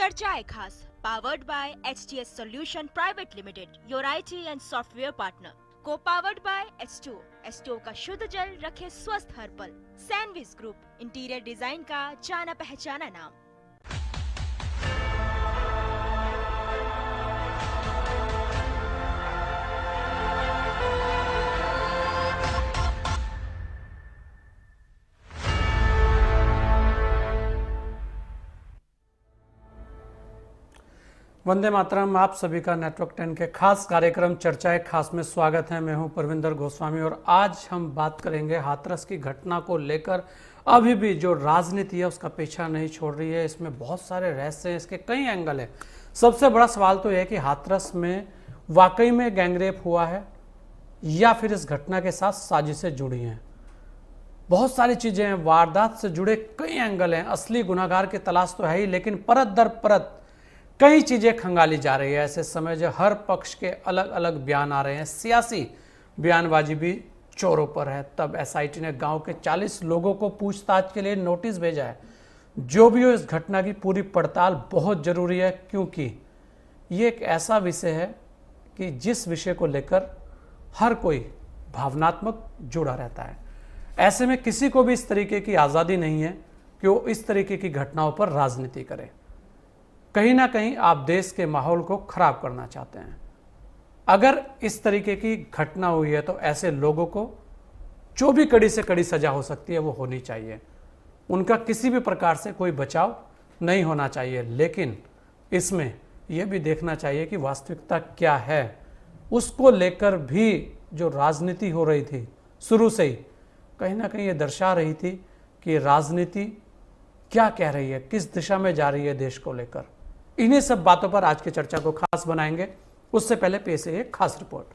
चर्चाएं खास powered by HTS Solution Private Limited, your IT and software partner. को powered by H2O. H2O का शुद्ध जल रखे स्वस्थ हर पल. सैनविज ग्रुप, इंटीरियर डिजाइन का जाना पहचाना नाम. वंदे मातरम। आप सभी का नेटवर्क 10 के खास कार्यक्रम चर्चाएं खास में स्वागत है। मैं हूं परविंदर गोस्वामी और आज हम बात करेंगे हाथरस की घटना को लेकर। अभी भी जो राजनीति है उसका पीछा नहीं छोड़ रही है। इसमें बहुत सारे रहस्य हैं, इसके कई एंगल हैं। सबसे बड़ा सवाल तो यह है कि हाथरस में वाकई में गैंगरेप हुआ है या फिर इस घटना के साथ साजिशें जुड़ी हैं। बहुत सारी चीजें हैं, वारदात से जुड़े कई एंगल हैं। असली गुनाहगार की तलाश तो है ही, लेकिन परत दर परत कई चीजें खंगाली जा रही है। ऐसे समय जो हर पक्ष के अलग अलग बयान आ रहे हैं, सियासी बयानबाजी भी चोरों पर है। तब SIT ने गांव के 40 लोगों को पूछताछ के लिए नोटिस भेजा है। जो भी हो, इस घटना की पूरी पड़ताल बहुत जरूरी है, क्योंकि ये एक ऐसा विषय है कि जिस विषय को लेकर हर कोई भावनात्मक जुड़ा रहता है। ऐसे में किसी को भी इस तरीके की आज़ादी नहीं है कि वो इस तरीके की घटनाओं पर राजनीति करे। कहीं ना कहीं आप देश के माहौल को खराब करना चाहते हैं। अगर इस तरीके की घटना हुई है तो ऐसे लोगों को जो भी कड़ी से कड़ी सजा हो सकती है वो होनी चाहिए। उनका किसी भी प्रकार से कोई बचाव नहीं होना चाहिए। लेकिन इसमें यह भी देखना चाहिए कि वास्तविकता क्या है। उसको लेकर भी जो राजनीति हो रही थी शुरू से ही, कहीं ना कहीं ये दर्शा रही थी कि राजनीति क्या कह रही है, किस दिशा में जा रही है देश को लेकर। इन्हीं सब बातों पर आज की चर्चा को खास बनाएंगे। उससे पहले पेश है एक खास रिपोर्ट।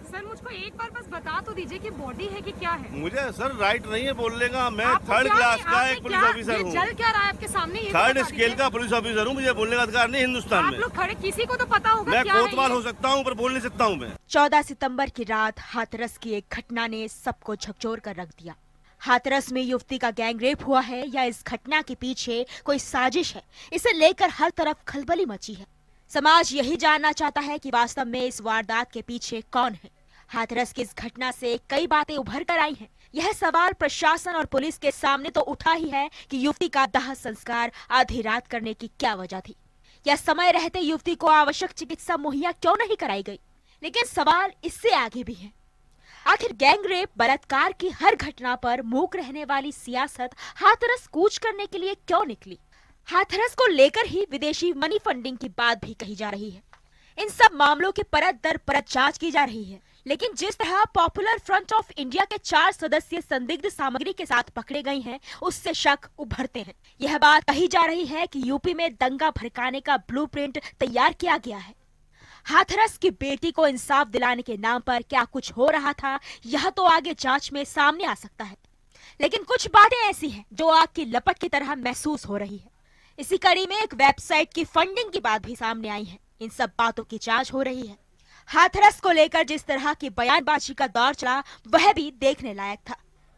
सर, मुझको एक बार बस बता तो दीजिए कि बॉडी है कि क्या है। मुझे सर राइट नहीं है बोलने का। मैं थर्ड क्लास का एक पुलिस ऑफिसर हूँ। जल क्या रहा है आपके सामने? थर्ड स्केल का पुलिस ऑफिसर हूँ। मुझे बोलने का अधिकार नहीं हिंदुस्तान में। आप लोग खड़े, किसी को तो पता होगा मैं क्या है कोतवाल ये? हो सकता हूँ पर बोल नहीं सकता हूँ मैं। 14 सितंबर की रात हाथरस की एक घटना ने सबको झकझोर कर रख दिया। हाथरस में युवती का गैंगरेप हुआ है या इस घटना के पीछे कोई साजिश है, इसे लेकर हर तरफ खलबली मची है। समाज यही जानना चाहता है कि वास्तव में इस वारदात के पीछे कौन है। हाथरस की इस घटना से कई बातें उभर कर आई हैं। यह सवाल प्रशासन और पुलिस के सामने तो उठा ही है कि युवती का दाह संस्कार आधी रात करने की क्या वजह थी, या समय रहते युवती को आवश्यक चिकित्सा मुहैया क्यों नहीं कराई गई। लेकिन सवाल इससे आगे भी है, आखिर गैंगरेप बलात्कार की हर घटना पर मूक रहने वाली सियासत हाथरस कूच करने के लिए क्यों निकली। हाथरस को लेकर ही विदेशी मनी फंडिंग की बात भी कही जा रही है। इन सब मामलों की परत दर परत जांच की जा रही है। लेकिन जिस तरह पॉपुलर फ्रंट ऑफ इंडिया के 4 सदस्य संदिग्ध सामग्री के साथ पकड़े गए हैं, उससे शक उभरते हैं। यह बात कही जा रही है कि यूपी में दंगा भड़काने का ब्लूप्रिंट तैयार किया गया है। हाथरस की बेटी को इंसाफ दिलाने के नाम पर क्या कुछ हो रहा था, यह तो आगे जांच में सामने आ सकता है। लेकिन कुछ बातें ऐसी हैं जो आग की लपट की तरह महसूस हो रही है। इसी कड़ी में एक वेबसाइट की फंडिंग की बात भी सामने आई है। इन सब बातों की जांच हो रही है। हाथरस को लेकर जिस तरह की बयानबाजी का दौर चला, वह भी देखने लायक था।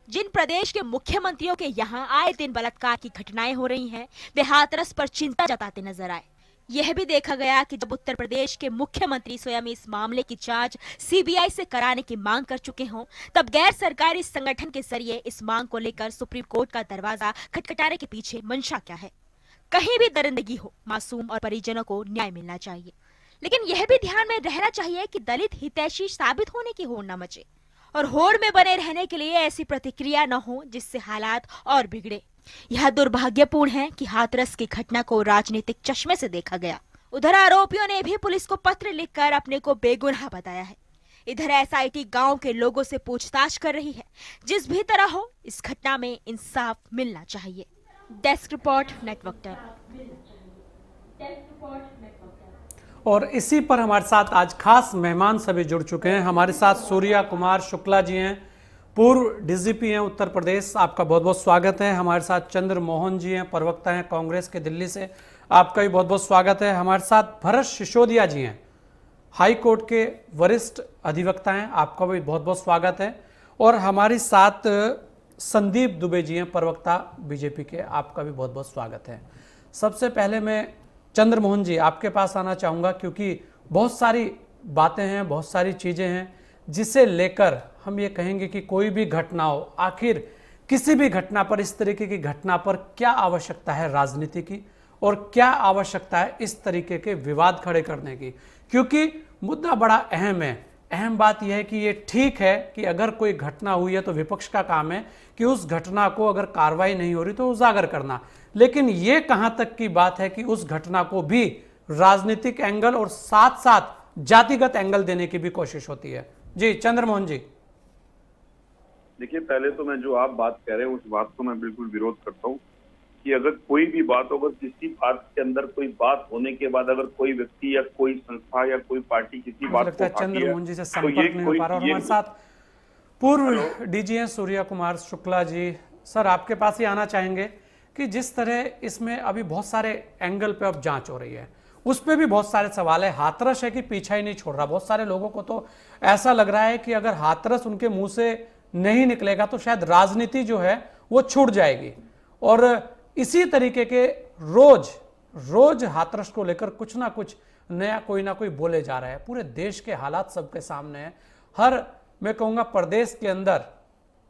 जिन प्रदेश के मुख्यमंत्रियों के यहाँ आए दिन बलात्कार की घटनाएं हो रही हैं, वे हाथरस पर चिंता जताते नजर आए। यह भी देखा गया कि जब उत्तर प्रदेश के मुख्यमंत्री स्वयं इस मामले की जांच CBI से कराने की मांग कर चुके हों, तब गैर सरकारी संगठन के जरिए इस मांग को लेकर सुप्रीम कोर्ट का दरवाजा खटखटाने के पीछे मंशा क्या है। कहीं भी दरिंदगी हो, मासूम और परिजनों को न्याय मिलना चाहिए। लेकिन यह भी ध्यान में रहना चाहिए कि दलित हितैषी साबित होने की होड़ न मचे और होड़ में बने रहने के लिए ऐसी प्रतिक्रिया न हो जिससे हालात और बिगड़े। यह दुर्भाग्यपूर्ण है कि हाथरस की घटना को राजनीतिक चश्मे से देखा गया। उधर आरोपियों ने भी पुलिस को पत्र लिखकर अपने को बेगुनाह बताया है। इधर SIT गांव के लोगों से पूछताछ कर रही है। जिस भी तरह हो, इस घटना में इंसाफ मिलना चाहिए। Desk report, network 10। और इसी पर हमारे साथ आज खास मेहमान सभी जुड़ चुके हैं। हमारे साथ सूर्या कुमार शुक्ला जी हैं, पूर्व DGP हैं उत्तर प्रदेश, आपका बहुत बहुत स्वागत है। हमारे साथ चंद्र मोहन जी हैं, प्रवक्ता हैं कांग्रेस के दिल्ली से, आपका भी बहुत बहुत स्वागत है। हमारे साथ भरत सिसोदिया जी हैं, हाई कोर्ट के वरिष्ठ अधिवक्ता हैं, आपका भी बहुत बहुत स्वागत है। और हमारे साथ संदीप दुबे जी हैं, प्रवक्ता BJP के, आपका भी बहुत बहुत स्वागत है। सबसे पहले मैं चंद्रमोहन जी आपके पास आना चाहूँगा, क्योंकि बहुत सारी बातें हैं, बहुत सारी चीज़ें हैं जिसे लेकर हम ये कहेंगे कि कोई भी घटना हो, आखिर किसी भी घटना पर, इस तरीके की घटना पर क्या आवश्यकता है राजनीति की और क्या आवश्यकता है इस तरीके के विवाद खड़े करने की, क्योंकि मुद्दा बड़ा अहम है। अहम बात यह है कि ये ठीक है कि अगर कोई घटना हुई है तो विपक्ष का काम है कि उस घटना को अगर कार्रवाई नहीं हो रही तो उजागर करना, लेकिन ये कहां तक की बात है कि उस घटना को भी राजनीतिक एंगल और साथ साथ जातिगत एंगल देने की भी कोशिश होती है। जी चंद्रमोहन जी। देखिए, पहले तो मैं जो आप बात कह रहे हैं उस बात को मैं बिल्कुल विरोध करता हूँ कि अगर कोई भी बात हो, अगर किसी बात के अंदर कोई बात होने के बाद अगर कोई व्यक्ति या कोई संस्था या कोई पार्टी किसी बात को चंद्रमोहन जी से संपर्क नहीं हो पा रहा, और हमारे साथ पूर्व डीजी हैं सूर्या कुमार शुक्ला जी। सर आपके पास ही आना चाहेंगे कि जिस तरह इसमें अभी बहुत सारे एंगल पे अब जांच हो रही है, उस पर भी बहुत सारे सवाल है। हाथरस है कि पीछा ही नहीं छोड़ रहा। बहुत सारे लोगों को तो ऐसा लग रहा है कि अगर हाथरस उनके मुंह से नहीं निकलेगा तो शायद राजनीति जो है वो छूट जाएगी, और इसी तरीके के रोज हाथरस को लेकर कुछ ना कुछ नया कोई ना कोई बोले जा रहा है। पूरे देश के हालात सबके सामने हैं। हर मैं कहूँगा प्रदेश के अंदर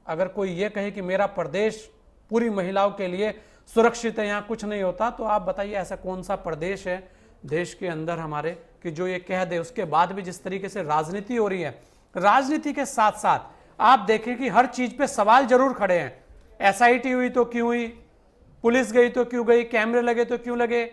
अगर कोई ये कहे कि मेरा प्रदेश पूरी महिलाओं के लिए सुरक्षित है, यहाँ कुछ नहीं होता, तो आप बताइए ऐसा कौन सा प्रदेश है देश के अंदर हमारे कि जो ये कह दे। उसके बाद भी जिस तरीके से राजनीति हो रही है, राजनीति के साथ साथ आप देखें कि हर चीज पे सवाल जरूर खड़े हैं। एसआईटी हुई तो क्यों हुई, पुलिस गई तो क्यों गई, कैमरे लगे तो क्यों लगे,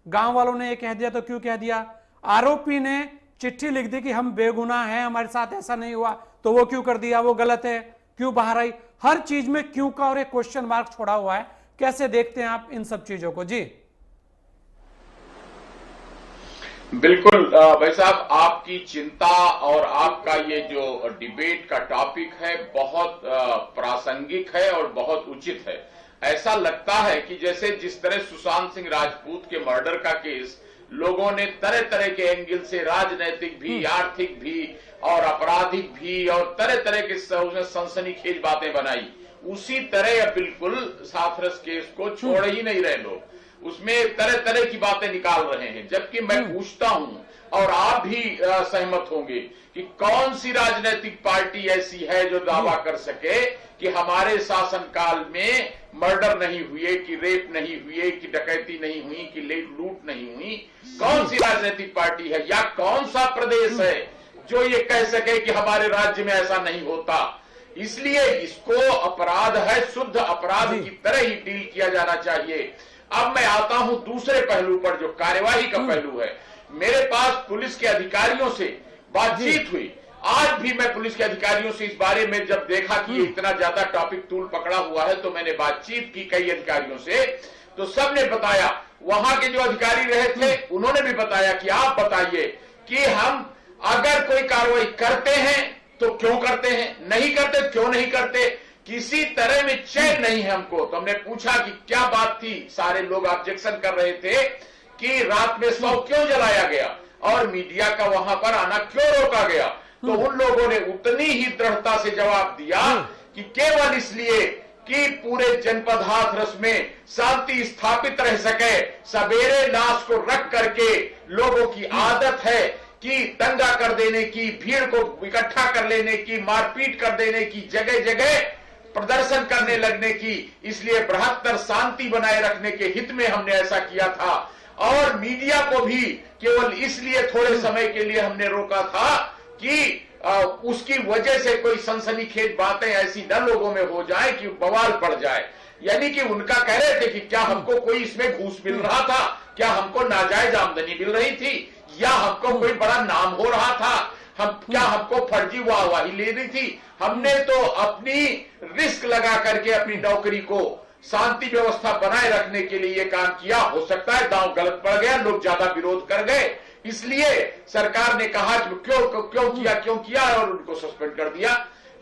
गांव वालों ने ये कह दिया तो क्यों कह दिया, आरोपी ने चिट्ठी लिख दी कि हम बेगुनाह हैं, हमारे साथ ऐसा नहीं हुआ, तो वो क्यों कर दिया, वो गलत है, क्यों बाहर आई। हर चीज में क्यों का और एक क्वेश्चन मार्क छोड़ा हुआ है। कैसे देखते हैं आप इन सब चीजों को? जी बिल्कुल भाई साहब, आपकी चिंता और आपका ये जो डिबेट का टॉपिक है बहुत प्रासंगिक है और बहुत उचित है। ऐसा लगता है कि जैसे जिस तरह सुशांत सिंह राजपूत के मर्डर का केस लोगों ने तरह तरह के एंगल से, राजनैतिक भी, आर्थिक भी और आपराधिक भी और तरह तरह के सनसनीखेज बातें बनाई, उसी तरह बिल्कुल हाथरस केस को छोड़ ही नहीं रहे लोग। उसमें तरह तरह की बातें निकाल रहे हैं, जबकि मैं पूछता हूं और आप भी सहमत होंगे कि कौन सी राजनीतिक पार्टी ऐसी है जो दावा कर सके कि हमारे शासनकाल में मर्डर नहीं हुए, कि रेप नहीं हुए, कि डकैती नहीं हुई, कि लूट नहीं हुई। कौन सी राजनीतिक पार्टी है या कौन सा प्रदेश है जो ये कह सके कि हमारे राज्य में ऐसा नहीं होता। इसलिए इसको अपराध है, शुद्ध अपराध की तरह ही डील किया जाना चाहिए। अब मैं आता हूं दूसरे पहलू पर, जो कार्यवाही का पहलू है। मेरे पास पुलिस के अधिकारियों से बातचीत हुई। आज भी मैं पुलिस के अधिकारियों से इस बारे में जब देखा कि इतना ज्यादा टॉपिक तूल पकड़ा हुआ है, तो मैंने बातचीत की कई अधिकारियों से, तो सबने बताया, वहां के जो अधिकारी रहे थे उन्होंने भी बताया कि आप बताइए कि हम अगर कोई कार्रवाई करते हैं तो क्यों करते हैं, नहीं करते क्यों नहीं करते, किसी तरह में चैन नहीं है हमको। तो हमने पूछा कि क्या बात थी, सारे लोग ऑब्जेक्शन कर रहे थे कि रात में 100 क्यों जलाया गया और मीडिया का वहां पर आना क्यों रोका गया। तो उन लोगों ने उतनी ही दृढ़ता से जवाब दिया कि केवल इसलिए कि पूरे जनपद हाथरस में शांति स्थापित रह सके। सवेरे लाश को रख करके लोगों की आदत है कि दंगा कर देने की, भीड़ को इकट्ठा कर लेने की, मारपीट कर देने की, जगह जगह प्रदर्शन करने लगने की, इसलिए बृहत्तर शांति बनाए रखने के हित में हमने ऐसा किया था। और मीडिया को भी केवल इसलिए थोड़े समय के लिए हमने रोका था कि उसकी वजह से कोई सनसनीखेज बातें ऐसी न लोगों में हो जाए कि बवाल पड़ जाए। यानी कि उनका कह रहे थे कि क्या हमको कोई इसमें घूस मिल रहा था, क्या हमको नाजायज आमदनी मिल रही थी, या हमको कोई बड़ा नाम हो रहा था, क्या हमको फर्जी वाहवाही लेनी थी। हमने तो अपनी रिस्क लगा करके अपनी नौकरी को शांति व्यवस्था बनाए रखने के लिए ये काम किया। हो सकता है दांव गलत पड़ गया, लोग ज्यादा विरोध कर गए, इसलिए सरकार ने कहा कि क्यों किया और उनको सस्पेंड कर दिया।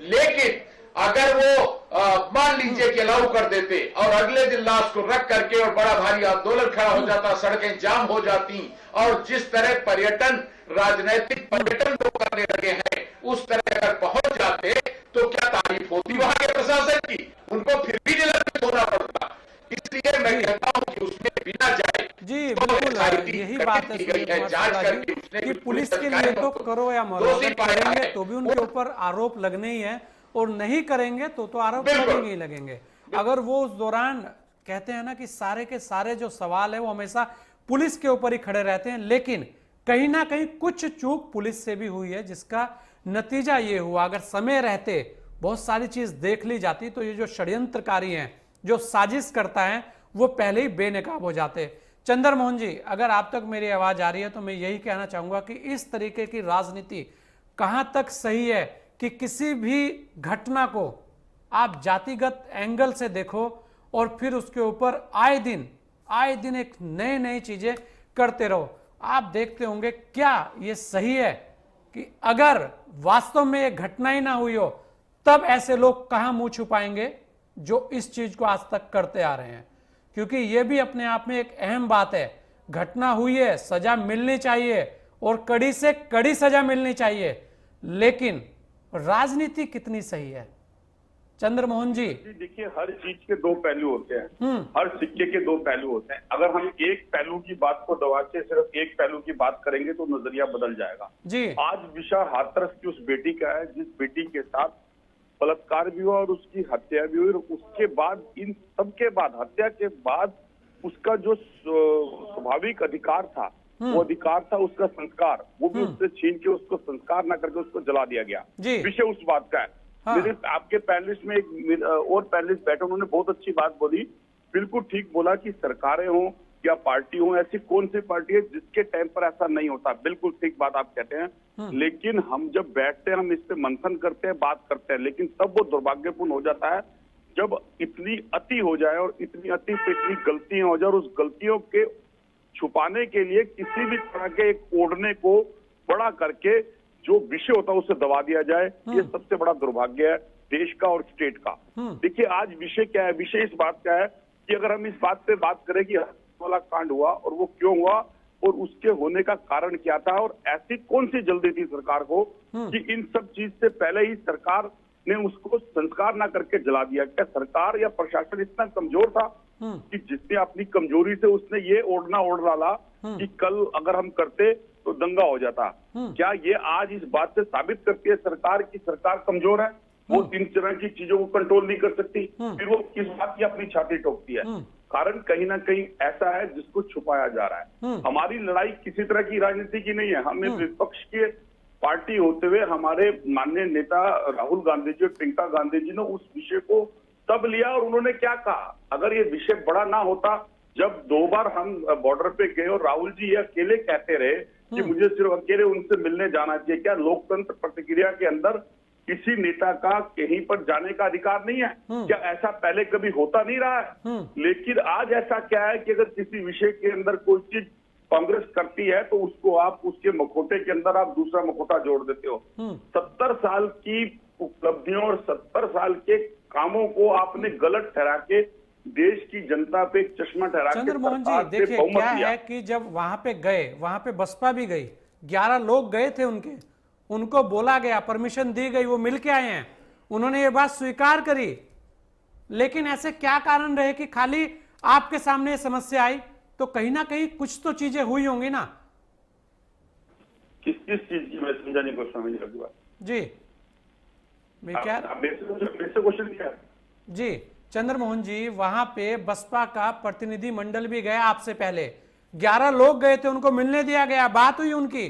लेकिन अगर वो मान लीजिए कि अलाउ कर देते और अगले दिन लाश को रख करके और बड़ा भारी आंदोलन खड़ा हो जाता, सड़कें जाम हो जाती, और जिस तरह पर्यटन, राजनीतिक पर्यटन लोग करने लगे हैं, उस तरह अगर पहुंच जाते तो क्या तारीफ होती वहां के प्रशासन की, उनको फिर भी निलंबित होना पड़ता। इसलिए मैं कहता हूं कि उसमें बिना जाए जी तो बिल्कुल SIT यही गठित बात है की गई सुनील है, कुमार जांच शुक्ला जी करके उसने कि भी पुलिस के सरकार लिए ने तो उनको करो या मरो, दोषी अगर पाया करेंगे है। तो भी उनके ऊपर आरोप लगने ही है और नहीं करेंगे तो आरोप बिल्कुल। लगेंगे ही लगेंगे। अगर वो उस दौरान कहते हैं ना कि सारे के सारे जो सवाल है वो हमेशा पुलिस के ऊपर ही खड़े रहते हैं, लेकिन कहीं ना कहीं कुछ चूक पुलिस से भी हुई है जिसका नतीजा ये हुआ। अगर समय रहते बहुत सारी चीज देख ली जाती तो ये जो षड्यंत्रकारी हैं, जो साजिश करता है, वो पहले ही बेनकाब हो जाते। चंद्र मोहन जी, अगर आप तक मेरी आवाज आ रही है तो मैं यही कहना चाहूंगा कि इस तरीके की राजनीति कहां तक सही है कि किसी भी घटना को आप जातिगत एंगल से देखो और फिर उसके ऊपर आए दिन एक नई नई चीजें करते रहो। आप देखते होंगे क्या ये सही है कि अगर वास्तव में ये घटना ही ना हुई हो तब ऐसे लोग कहां मुंह छुपाएंगे जो इस चीज को आज तक करते आ रहे हैं? क्योंकि यह भी अपने आप में एक अहम बात है। घटना हुई है, सजा मिलनी चाहिए और कड़ी से कड़ी सजा मिलनी चाहिए, लेकिन राजनीति कितनी सही है? चंद्र मोहन जी देखिए, हर चीज के दो पहलू होते हैं, हर सिक्के के दो पहलू होते हैं। अगर हम एक पहलू की बात को दबा के सिर्फ एक पहलू की बात करेंगे तो नजरिया बदल जाएगा जी। आज विषय हाथरस की उस बेटी का है जिस बेटी के साथ बलात्कार भी हुआ और उसकी हत्या भी हुई, और उसके बाद इन सब के बाद, हत्या के बाद, उसका जो स्वाभाविक अधिकार था, वो अधिकार था उसका संस्कार, वो भी उससे छीन के उसको संस्कार ना करके उसको जला दिया गया। विषय उस बात का है। हाँ। मेरे आपके पैनलिस्ट में एक और पैनलिस्ट बैठे, उन्होंने बहुत अच्छी बात बोली, बिल्कुल ठीक बोला कि सरकारें हों या पार्टी हो, ऐसी कौन सी पार्टी है जिसके टाइम पर ऐसा नहीं होता। बिल्कुल ठीक बात आप कहते हैं, लेकिन हम जब बैठते हैं, हम इस पे मंथन करते हैं, बात करते हैं, लेकिन तब वो दुर्भाग्यपूर्ण हो जाता है जब इतनी अति हो जाए और इतनी अति पे इतनी गलतियां हो जाए और उस गलतियों के छुपाने के लिए किसी भी तरह के एक ओढ़ने को बड़ा करके जो विषय होता है उसे दबा दिया जाए। ये सबसे बड़ा दुर्भाग्य है देश का और स्टेट का। देखिए, आज विषय क्या है? विषय इस बात का है कि अगर हम इस बात पे बात करें कि वाला कांड हुआ और वो क्यों हुआ और उसके होने का कारण क्या था, और ऐसी कौन सी जल्दी थी सरकार को कि इन सब चीज से पहले ही सरकार ने उसको संस्कार ना करके जला दिया। क्या सरकार या प्रशासन इतना कमजोर था कि जिसने अपनी कमजोरी से उसने ये ओढ़ना ओढ़ डाला कि कल अगर हम करते तो दंगा हो जाता? क्या ये आज इस बात से साबित करती है सरकार की सरकार कमजोर है, वो इन तरह की चीजों को कंट्रोल नहीं कर सकती? फिर वो किस बात की अपनी छाती ठोकती है? कारण कहीं ना कहीं ऐसा है जिसको छुपाया जा रहा है। हमारी लड़ाई किसी तरह की राजनीति की नहीं है। हम एक विपक्ष के पार्टी होते हुए हमारे माननीय नेता राहुल गांधी जी और प्रियंका गांधी जी ने उस विषय को तब लिया और उन्होंने क्या कहा, अगर ये विषय बड़ा ना होता, जब 2 बार हम बॉर्डर पे गए और राहुल जी ये अकेले कहते रहे कि मुझे सिर्फ अकेले उनसे मिलने जाना चाहिए, क्या लोकतंत्र प्रतिक्रिया के अंदर किसी नेता का कहीं पर जाने का अधिकार नहीं है? क्या ऐसा पहले कभी होता नहीं रहा है? लेकिन आज ऐसा क्या है कि अगर किसी विषय के अंदर कोई चीज कांग्रेस करती है तो उसको आप उसके मखोटे के अंदर आप दूसरा मखोटा जोड़ देते हो। 70 साल की उपलब्धियों और 70 साल के कामों को आपने गलत ठहरा के देश की जनता पे एक चश्मा ठहरा के चंद्र मोहन जी देखिए क्या है कि जब वहां पे गए, वहां पे बसपा भी गई, 11 लोग गए थे उनको बोला गया, परमिशन दी गई, वो मिल के आए हैं, उन्होंने ये बात स्वीकार करी। लेकिन ऐसे क्या कारण रहे कि खाली आपके सामने समस्या आई? तो कहीं ना कहीं कुछ तो चीजें हुई होंगी ना। किस चीज की? मैं समझा नहीं गोस्वामी जी आपकी बात। जी मैं क्या क्वेश्चन क्या है? जी चंद्र मोहन जी, वहां पे बसपा का प्रतिनिधि मंडल भी गया आपसे पहले, 11 लोग गए थे, उनको मिलने दिया गया, बात हुई उनकी।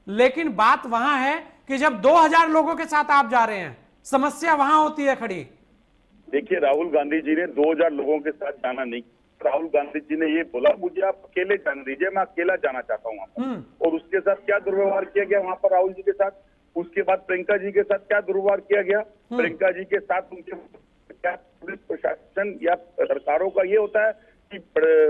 लेकिन बात वहां है कि जब 2000 लोगों के साथ आप जा रहे हैं, समस्या वहां होती है खड़ी। देखिए, राहुल गांधी जी ने 2000 लोगों के साथ जाना नहीं, राहुल गांधी जी ने ये बोला मुझे आप अकेले जाने दीजिए, मैं अकेला जाना चाहता हूँ वहां पर। और उसके साथ क्या दुर्व्यवहार किया गया वहां पर राहुल जी के साथ? उसके बाद प्रियंका जी के साथ क्या दुर्व्यवहार किया गया? प्रियंका जी के साथ उनके क्या पुलिस प्रशासन या सरकारों का ये होता है कि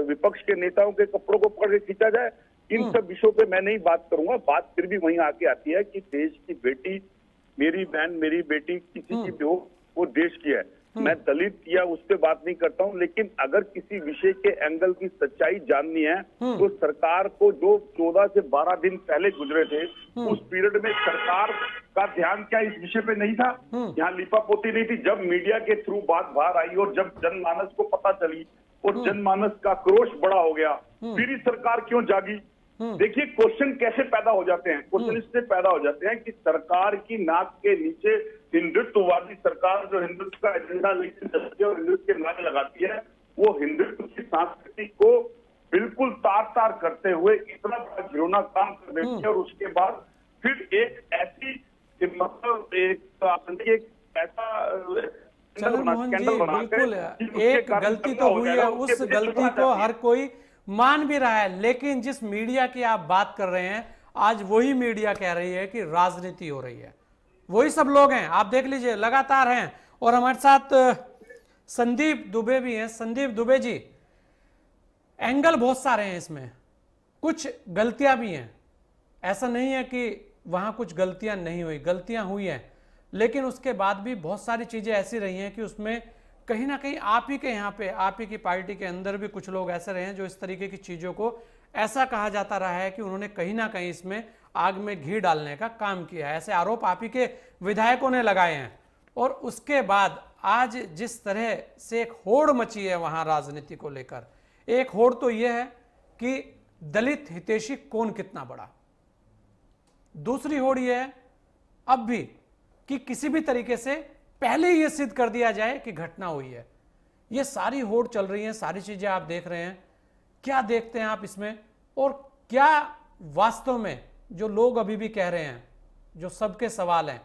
विपक्ष के नेताओं के कपड़ों को पकड़ के खींचा जाए? इन सब विषयों पे मैं नहीं बात करूंगा। बात फिर भी वहीं आके आती है कि देश की बेटी, मेरी बहन, मेरी बेटी, किसी की भी हो, वो देश की है। मैं दलित या उस पर बात नहीं करता हूं, लेकिन अगर किसी विषय के एंगल की सच्चाई जाननी है तो सरकार को जो 14 से 12 दिन पहले गुजरे थे, उस पीरियड में सरकार का ध्यान क्या इस विषय पे नहीं था? यहाँ लिपापोती नहीं थी? जब मीडिया के थ्रू बात बाहर आई और जब जनमानस को पता चली और जनमानस का क्रोश बड़ा हो गया, फिर ही सरकार क्यों जागी? देखिए क्वेश्चन कैसे पैदा हो जाते हैं, क्वेश्चन इससे पैदा हो जाते हैं कि सरकार की नाक के नीचे हिंदुत्ववादी सरकार जो हिंदुत्व का एजेंडा लेकर चलती है और हिंदुत्व के नारे लगाती है, वो हिंदुत्व की संस्कृति को बिल्कुल तार तार करते हुए इतना बड़ा घिनौना काम कर देती है और उसके बाद फिर एक ऐसी मतलब एक ऐसा चलो मोहन जी, बिल्कुल एक गलती तो हुई है, उस गलती को हर कोई मान भी रहा है, लेकिन जिस मीडिया की आप बात कर रहे हैं, आज वही मीडिया कह रही है कि राजनीति हो रही है। वही सब लोग हैं, आप देख लीजिए लगातार हैं। और हमारे साथ संदीप दुबे भी हैं। संदीप दुबे जी, एंगल बहुत सारे हैं इसमें, कुछ गलतियां भी हैं, ऐसा नहीं है कि वहां कुछ गलतियां नहीं हुई, गलतियां हुई हैं, लेकिन उसके बाद भी बहुत सारी चीजें ऐसी रही हैं कि उसमें कहीं ना कहीं आप ही के यहाँ पे, आप ही की पार्टी के अंदर भी कुछ लोग ऐसे रहे हैं जो इस तरीके की चीजों को ऐसा कहा जाता रहा है कि उन्होंने कहीं ना कहीं इसमें आग में घी डालने का काम किया है। ऐसे आरोप आप ही के विधायकों ने लगाए हैं। और उसके बाद आज जिस तरह से एक होड़ मची है वहां राजनीति को लेकर, एक होड़ तो यह है कि दलित हितैषी कौन कितना बड़ा, दूसरी होड़ यह है अब भी कि किसी भी तरीके से पहले यह सिद्ध कर दिया जाए कि घटना हुई है। ये सारी होड़ चल रही है, सारी चीजें आप देख रहे हैं। क्या देखते हैं आप इसमें, और क्या वास्तव में जो लोग अभी भी कह रहे हैं, जो सबके सवाल हैं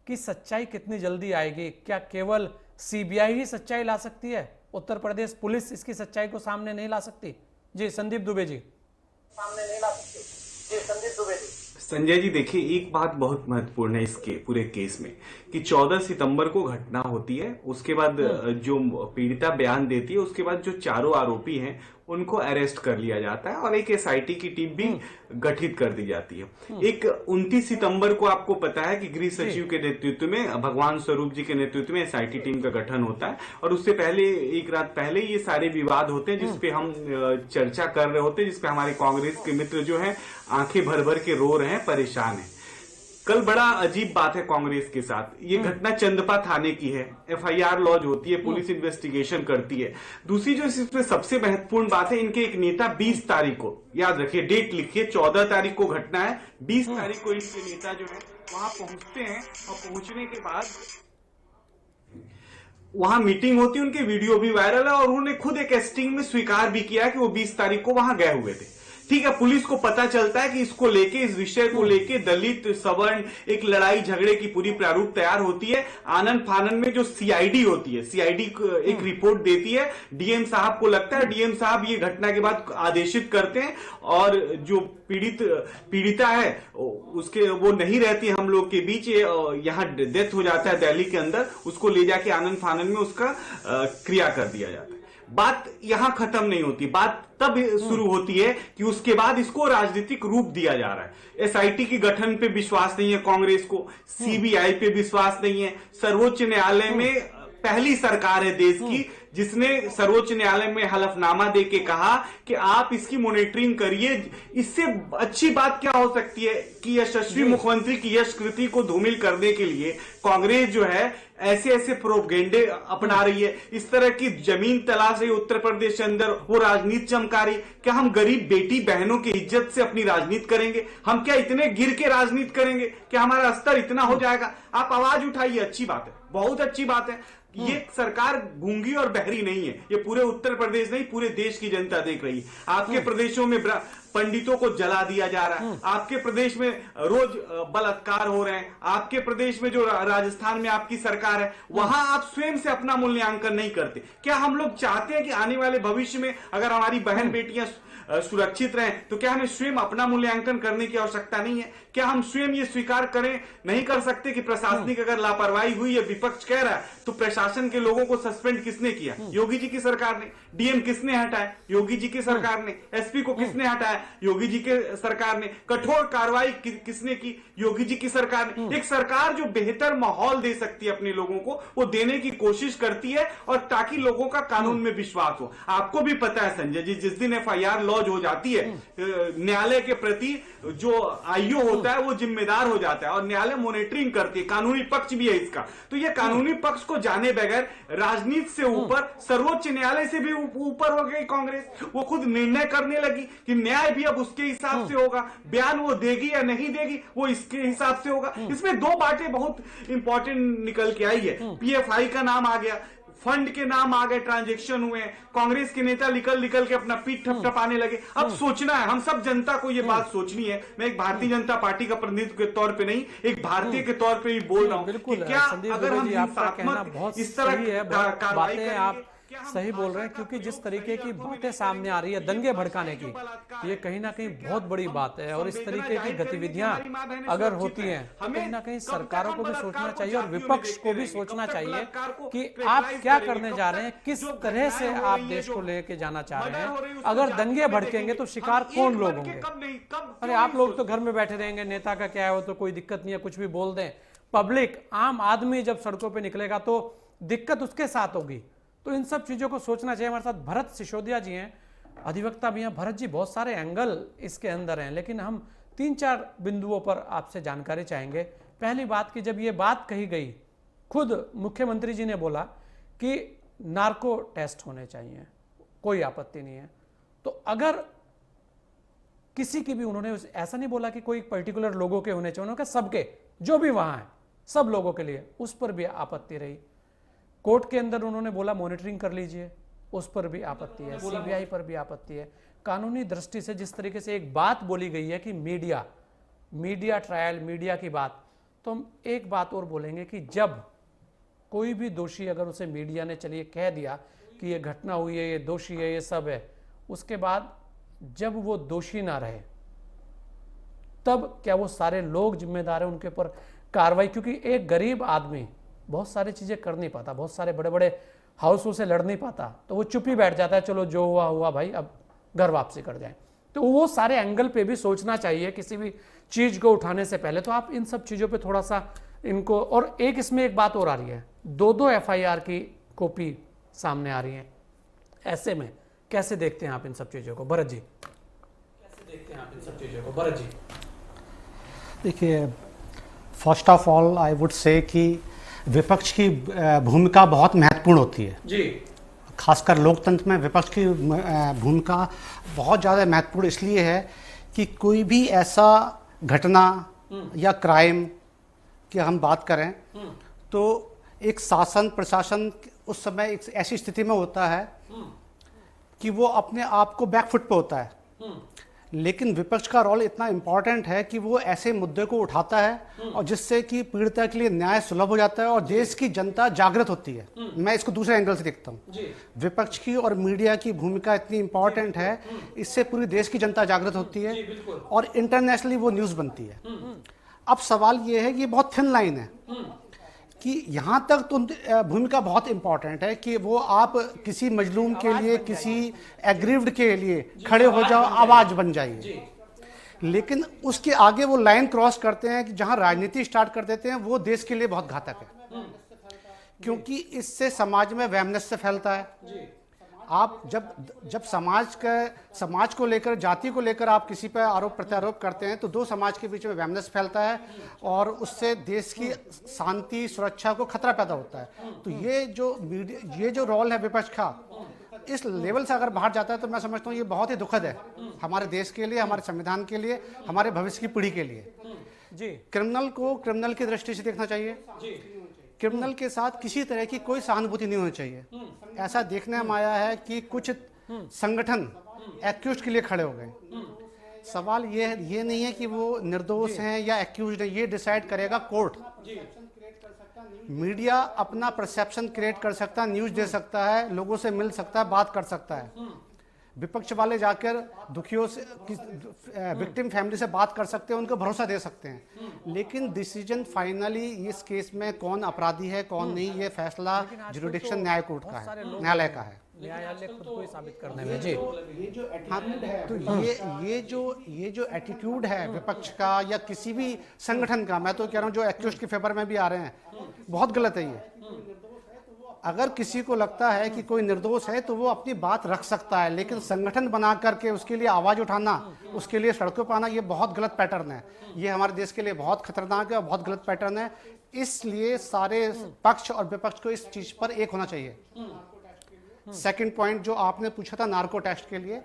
कि सच्चाई कितनी जल्दी आएगी? क्या केवल सीबीआई ही सच्चाई ला सकती है? उत्तर प्रदेश पुलिस इसकी सच्चाई को सामने नहीं ला सकती? जी संदीप दुबे जी। सामने नहीं ला सकती। जी संदीप दुबे जी। संजय जी देखिए, एक बात बहुत महत्वपूर्ण है इसके पूरे केस में कि 14 सितंबर को घटना होती है, उसके बाद जो पीड़िता बयान देती है, उसके बाद जो चारों आरोपी हैं उनको अरेस्ट कर लिया जाता है और एक एसआईटी की टीम भी गठित कर दी जाती है। एक 29 सितंबर को आपको पता है कि गृह सचिव के नेतृत्व में, भगवान स्वरूप जी के नेतृत्व में एसआईटी टीम का गठन होता है और उससे पहले एक रात पहले ये सारे विवाद होते हैं जिसपे हम चर्चा कर रहे होते हैं, जिसपे हमारे कांग्रेस के मित्र जो हैं आंखें भर भर के रो रहे हैं, परेशान हैं। कल बड़ा अजीब बात है कांग्रेस के साथ, ये घटना चंदपा थाने की है, एफआईआर लॉन्च होती है, पुलिस इन्वेस्टिगेशन करती है। दूसरी जो इसमें सबसे महत्वपूर्ण बात है, इनके एक नेता 20 तारीख को, याद रखिए डेट लिखिए, 14 तारीख को घटना है, 20 तारीख को इनके नेता जो है वहां पहुंचते हैं और पहुंचने के बाद वहां मीटिंग होती है, उनके वीडियो भी वायरल है और उन्होंने खुद एक एस्टिंग में स्वीकार भी किया कि वो 20 तारीख को वहां गए हुए थे। ठीक है, पुलिस को पता चलता है कि इसको लेके, इस विषय को लेके दलित सवर्ण एक लड़ाई झगड़े की पूरी प्रारूप तैयार होती है। आनंद फानन में जो सीआईडी होती है, सीआईडी एक रिपोर्ट देती है, डीएम साहब को लगता है, डीएम साहब ये घटना के बाद आदेशित करते हैं और जो पीड़िता है उसके वो नहीं रहती हम लोग के बीच, यहाँ डेथ हो जाता है दिल्ली के अंदर, उसको ले जाके आनंद फानन में उसका क्रिया कर दिया जाता है। बात यहां खत्म नहीं होती, बात तब शुरू होती है कि उसके बाद इसको राजनीतिक रूप दिया जा रहा है। एसआईटी के गठन पे विश्वास नहीं है कांग्रेस को, सीबीआई पे विश्वास नहीं है। सर्वोच्च न्यायालय में पहली सरकार है देश की जिसने सर्वोच्च न्यायालय में हलफनामा देके कहा कि आप इसकी मॉनिटरिंग करिए। इससे अच्छी बात क्या हो सकती है कि यशस्वी मुख्यमंत्री की यश कृति को धूमिल करने के लिए कांग्रेस जो है ऐसे ऐसे प्रोपगेंडे अपना रही है, इस तरह की जमीन तलाश रही उत्तर प्रदेश के अंदर, वो राजनीति चमका रही। क्या हम गरीब बेटी बहनों की इज्जत से अपनी राजनीति करेंगे? हम क्या इतने गिर के राजनीति करेंगे? क्या हमारा स्तर इतना हो जाएगा? आप आवाज उठाइए, अच्छी बात है, बहुत अच्छी बात है। ये सरकार गूंगी और बहरी नहीं है, ये पूरे उत्तर प्रदेश नहीं पूरे देश की जनता देख रही है। आपके प्रदेशों में पंडितों को जला दिया जा रहा है, आपके प्रदेश में रोज बलात्कार हो रहे हैं, आपके प्रदेश में जो राजस्थान में आपकी सरकार है वहां आप स्वयं से अपना मूल्यांकन नहीं करते। क्या हम लोग चाहते हैं कि आने वाले भविष्य में अगर हमारी बहन बेटियां सुरक्षित रहें तो क्या हमें स्वयं अपना मूल्यांकन करने की आवश्यकता नहीं है? क्या हम स्वयं ये स्वीकार करें नहीं कर सकते कि प्रशासनिक अगर लापरवाही हुई है, विपक्ष कह रहा है, तो प्रशासन के लोगों को सस्पेंड किसने किया? योगी जी की सरकार ने। डीएम किसने हटाया? योगी जी की सरकार ने। एसपी को किसने हटाया? योगी जी के सरकार ने। कठोर कार्रवाई किसने की? योगी जी की सरकार ने। एक सरकार जो बेहतर माहौल दे सकती है अपने लोगों को, वो देने की कोशिश करती है और ताकि लोगों का कानून में विश्वास हो। आपको भी पता है संजय जी, जिस दिन एफआईआर लॉज हो जाती है, न्यायालय के प्रति जो आईओ होता है वो जिम्मेदार हो जाता है और न्यायालय मॉनिटरिंग करती है, कानूनी पक्ष भी है इसका। तो ये कानूनी पक्ष को जाने बगैर राजनीति से ऊपर सर्वोच्च न्यायालय से भी ऊपर हो गई कांग्रेस। वो खुद निर्णय करने लगी कि न्याय भी अब उसके हिसाब से होगा, बयान वो देगी या नहीं देगी वो इसके हिसाब से होगा। इसमें दो बातें बहुत इंपॉर्टेंट निकल के आई है। पीएफआई का नाम आ गया, फंड के नाम आ गए, ट्रांजैक्शन हुए, कांग्रेस के नेता निकल के अपना पीठ थपथपाने लगे। अब सोचना है, हम सब जनता को ये बात सोचनी है। मैं एक भारतीय जनता पार्टी का प्रतिनिधित्व के तौर पे नहीं, एक भारतीय के तौर पे ही बोल रहा हूं कि क्या अगर हम हिंसात्मक इस तरह कार्रवाई आप सही बोल रहे हैं, क्योंकि जिस तरीके की बातें सामने आ रही है दंगे भड़काने की, ये कहीं ना कहीं बहुत बड़ी बात है। और इस तरीके की गतिविधियां अगर होती हैं तो कहीं ना कहीं सरकारों को भी सोचना चाहिए और विपक्ष को भी सोचना चाहिए कि आप क्या करने जा रहे हैं, किस तरह से आप देश को लेके जाना चाह रहे हैं। अगर दंगे भड़केंगे तो शिकार कौन लोग होंगे? अरे आप लोग तो घर में बैठे रहेंगे, नेता का क्या है वो तो कोई दिक्कत नहीं है, कुछ भी बोल दें। पब्लिक आम आदमी जब सड़कों पर निकलेगा तो दिक्कत उसके साथ होगी। तो इन सब चीजों को सोचना चाहिए। हमारे साथ भरत सिसोदिया जी हैं, अधिवक्ता भी हैं। भरत जी, बहुत सारे एंगल इसके अंदर हैं, लेकिन हम 3-4 बिंदुओं पर आपसे जानकारी चाहेंगे। पहली बात कि जब ये बात कही गई, खुद मुख्यमंत्री जी ने बोला कि नार्को टेस्ट होने चाहिए, कोई आपत्ति नहीं है। तो अगर किसी की भी, उन्होंने ऐसा नहीं बोला कि कोई पर्टिकुलर लोगों के होने चाहिए, उन्होंने कहा सबके, जो भी वहां है सब लोगों के लिए, उस पर भी आपत्ति रही। कोर्ट के अंदर उन्होंने बोला मॉनिटरिंग कर लीजिए, उस पर भी आपत्ति है। सीबीआई पर भी आपत्ति है। कानूनी दृष्टि से जिस तरीके से एक बात बोली गई है कि मीडिया ट्रायल, मीडिया की बात, तो हम एक बात और बोलेंगे कि जब कोई भी दोषी, अगर उसे मीडिया ने चलिए कह दिया कि ये घटना हुई है, ये दोषी है, ये सब है, उसके बाद जब वो दोषी ना रहे तब क्या वो सारे लोग जिम्मेदार हैं उनके ऊपर कार्रवाई? क्योंकि एक गरीब आदमी बहुत सारी चीजें कर नहीं पाता, बहुत सारे बड़े बड़े हाउसों से लड़ नहीं पाता, तो वो चुप ही बैठ जाता है, चलो जो हुआ हुआ भाई, अब घर वापसी कर जाए। तो वो सारे एंगल पे भी सोचना चाहिए किसी भी चीज को उठाने से पहले। तो आप इन सब चीजों पे थोड़ा सा इनको, और एक इसमें एक बात और आ रही है, 2-2 FIR की कॉपी सामने आ रही है। ऐसे में कैसे देखते हैं आप इन सब चीजों को? भरत जी, कैसे देखते हैं आप इन सब चीजों को? भरत जी, देखिए, first of all I would say कि विपक्ष की भूमिका बहुत महत्वपूर्ण होती है जी। खासकर लोकतंत्र में विपक्ष की भूमिका बहुत ज़्यादा महत्वपूर्ण इसलिए है कि कोई भी ऐसा घटना या क्राइम की हम बात करें तो एक शासन प्रशासन उस समय एक ऐसी स्थिति में होता है कि वो अपने आप को बैकफुट पे होता है। लेकिन विपक्ष का रोल इतना इम्पोर्टेंट है कि वो ऐसे मुद्दे को उठाता है और जिससे कि पीड़िता के लिए न्याय सुलभ हो जाता है और देश की जनता जागृत होती है। मैं इसको दूसरे एंगल से देखता हूँ। विपक्ष की और मीडिया की भूमिका इतनी इम्पोर्टेंट है, इससे पूरी देश की जनता जागृत होती है और इंटरनेशनली वो न्यूज़ बनती है। अब सवाल ये है कि बहुत थिन लाइन है कि यहाँ तक तो भूमिका बहुत इंपॉर्टेंट है कि वो आप किसी मजलूम के लिए, किसी एग्रीव्ड के लिए खड़े हो जाओ, आवाज बन जाइए। लेकिन उसके आगे वो लाइन क्रॉस करते हैं कि जहाँ राजनीति स्टार्ट कर देते हैं, वो देश के लिए बहुत घातक है, क्योंकि इससे समाज में वैमनस्य फैलता है। आप जब समाज को लेकर, जाति को लेकर आप किसी पर आरोप प्रत्यारोप करते हैं तो दो समाज के बीच में वैमनस्य फैलता है और उससे देश की शांति सुरक्षा को खतरा पैदा होता है। तो ये जो रोल है विपक्ष का, इस लेवल से अगर बाहर जाता है तो मैं समझता हूँ ये बहुत ही दुखद है हमारे देश के लिए, हमारे संविधान के लिए, हमारे भविष्य की पीढ़ी के लिए। जी, क्रिमिनल को क्रिमिनल की दृष्टि से देखना चाहिए। क्रिमिनल के साथ किसी तरह की कोई सहानुभूति नहीं होनी चाहिए। ऐसा देखने में आया है कि कुछ संगठन एक्यूज के लिए खड़े हो गए। सवाल ये नहीं है कि वो निर्दोष हैं या एक्यूज हैं, ये डिसाइड करेगा कोर्ट। मीडिया अपना परसेप्शन क्रिएट कर सकता है, न्यूज दे सकता है, लोगों से मिल सकता है, बात कर सकता है। विपक्ष वाले जाकर दुखियों से, विक्टिम फैमिली से बात कर सकते हैं, उनको भरोसा दे सकते हैं। लेकिन डिसीजन फाइनली इस केस में कौन अपराधी है कौन नहीं, ये फैसला जुरिडिक्शन न्याय कोर्ट का है, न्यायालय का है। न्यायालय खुद को ही साबित करने में। जी, ये जो एटीट्यूड है विपक्ष का या किसी भी संगठन का, मैं तो कह रहा हूँ जो एक्यूज के फेवर में भी आ रहे हैं, बहुत गलत है ये। अगर किसी को लगता है कि कोई निर्दोष है तो वो अपनी बात रख सकता है, लेकिन संगठन बना करके उसके लिए आवाज उठाना, उसके लिए सड़कों पर आना, ये बहुत गलत पैटर्न है। ये हमारे देश के लिए बहुत खतरनाक है और बहुत गलत पैटर्न है। इसलिए सारे पक्ष और विपक्ष को इस चीज पर एक होना चाहिए। सेकंड पॉइंट जो आपने पूछा था नार्को टेस्ट के लिए,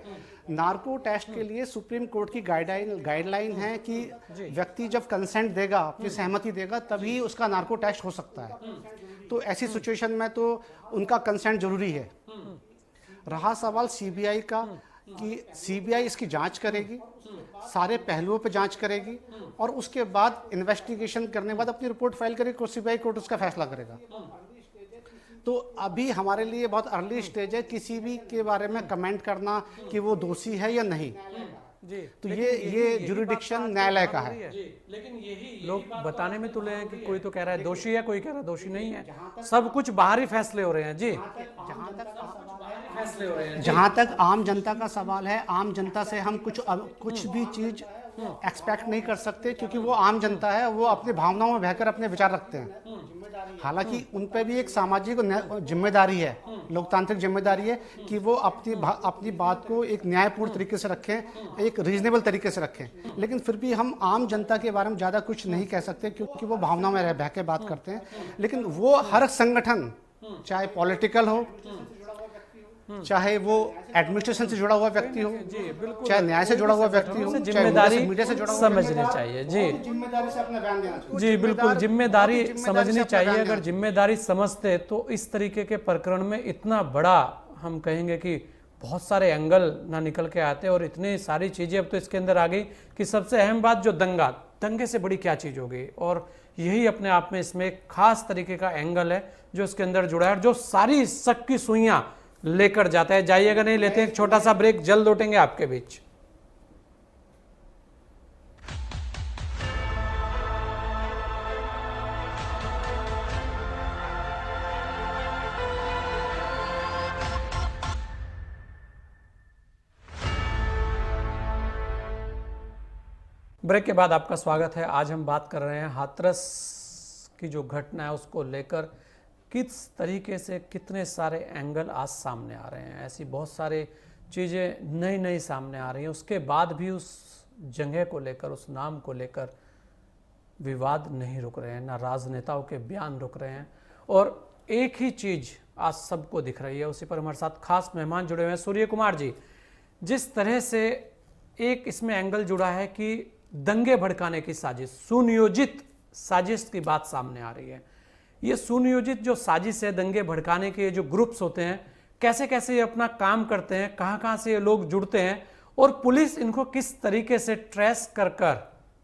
नार्को टेस्ट के लिए सुप्रीम कोर्ट की गाइडलाइन है कि व्यक्ति जब कंसेंट देगा, अपनी सहमति देगा, तभी उसका नार्को टेस्ट हो सकता है। तो ऐसी सिचुएशन में तो उनका कंसेंट जरूरी है। रहा सवाल सीबीआई का, कि सीबीआई इसकी जांच करेगी, सारे पहलुओं पे जांच करेगी और उसके बाद इन्वेस्टिगेशन करने के बाद अपनी रिपोर्ट फाइल करेगी, सीबीआई कोर्ट उसका फैसला करेगा। तो अभी हमारे लिए बहुत अर्ली स्टेज है किसी भी के बारे में कमेंट करना कि वो दोषी है या नहीं। जी, तो ये जुरिडिक्शन न्यायालय का है। लेकिन यही लोग बताने में तुले हैं कि कोई तो कह रहा है दोषी है, कोई कह रहा है दोषी नहीं है। सब कुछ बाहरी फैसले हो रहे हैं। जी, जहां तक आम जनता का सवाल है, आम जनता से हम कुछ भी चीज एक्सपेक्ट नहीं कर सकते, क्योंकि वो आम जनता है, वो अपनी भावनाओं में बहकर अपने विचार रखते हैं। हालांकि उन पे भी एक सामाजिक जिम्मेदारी है, लोकतांत्रिक जिम्मेदारी है कि वो अपनी बात को एक न्यायपूर्ण तरीके से रखें, एक रीजनेबल तरीके से रखें। लेकिन फिर भी हम आम जनता के बारे में ज़्यादा कुछ नहीं कह सकते, क्योंकि वो भावना में बह के बात करते हैं। लेकिन वो हर संगठन, चाहे पॉलिटिकल हो, चाहे वो एडमिनिस्ट्रेशन से जुड़ा हुआ व्यक्ति हो, चाहे न्याय से जुड़ा हुआ व्यक्ति हो, जिम्मेदारी मीडिया से जुड़ा हुआ समझनी चाहिए। जी, जिम्मेदारी से अपना बयान देना चाहिए। जी बिल्कुल, जिम्मेदारी समझनी चाहिए। अगर जिम्मेदारी समझते तो इस तरीके के प्रकरण में इतना बड़ा, हम कहेंगे कि बहुत सारे एंगल ना निकल के आते और इतनी सारी चीजें अब तो इसके अंदर आ गई कि सबसे अहम बात जो दंगे से बड़ी क्या चीज हो गई। और यही अपने आप में इसमें एक खास तरीके का एंगल है जो इसके अंदर जुड़ा है, जो सारी शक की सुइयां लेकर जाता है। जाइएगा, नहीं लेते हैं एक छोटा सा ब्रेक, जल्द लौटेंगे आपके बीच। ब्रेक के बाद आपका स्वागत है। आज हम बात कर रहे हैं हाथरस की जो घटना है उसको लेकर किस तरीके से कितने सारे एंगल आज सामने आ रहे हैं। ऐसी बहुत सारी चीज़ें नई नई सामने आ रही हैं। उसके बाद भी उस जगह को लेकर, उस नाम को लेकर विवाद नहीं रुक रहे हैं, ना राजनेताओं के बयान रुक रहे हैं। और एक ही चीज़ आज सबको दिख रही है। उसी पर हमारे साथ खास मेहमान जुड़े हुए हैं, सूर्य कुमार जी। जिस तरह से एक इसमें एंगल जुड़ा है कि दंगे भड़काने की साजिश, सुनियोजित साजिश की बात सामने आ रही है। ये सुनियोजित जो साजिश है, दंगे भड़काने के जो ग्रुप्स होते हैं, कैसे कैसे ये अपना काम करते हैं, कहां कहां से ये लोग जुड़ते हैं और पुलिस इनको किस तरीके से ट्रेस कर कर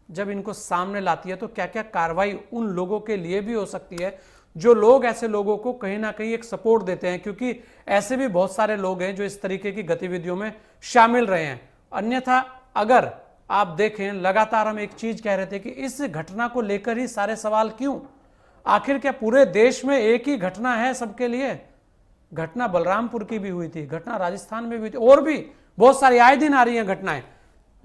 जब इनको सामने लाती है तो क्या क्या कार्रवाई उन लोगों के लिए भी हो सकती है जो लोग ऐसे लोगों को कहीं ना कहीं एक सपोर्ट देते हैं, क्योंकि ऐसे भी बहुत सारे लोग हैं जो इस तरीके की गतिविधियों में शामिल रहे हैं। अन्यथा अगर आप देखें, लगातार हम एक चीज कह रहे थे कि इस घटना को लेकर ही सारे सवाल क्यों। आखिर क्या पूरे देश में एक ही घटना है सबके लिए? घटना बलरामपुर की भी हुई थी, घटना राजस्थान में भी हुई थी, और भी बहुत सारी आए दिन आ रही हैं घटनाएं।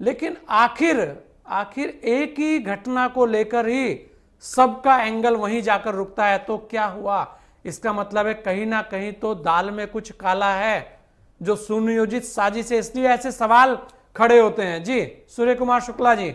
लेकिन आखिर एक ही घटना को लेकर ही सबका एंगल वहीं जाकर रुकता है। तो क्या हुआ? इसका मतलब है कहीं ना कहीं तो दाल में कुछ काला है जो सुनियोजित साजिश है। इसलिए ऐसे सवाल खड़े होते हैं। जी सूर्य कुमार शुक्ला जी।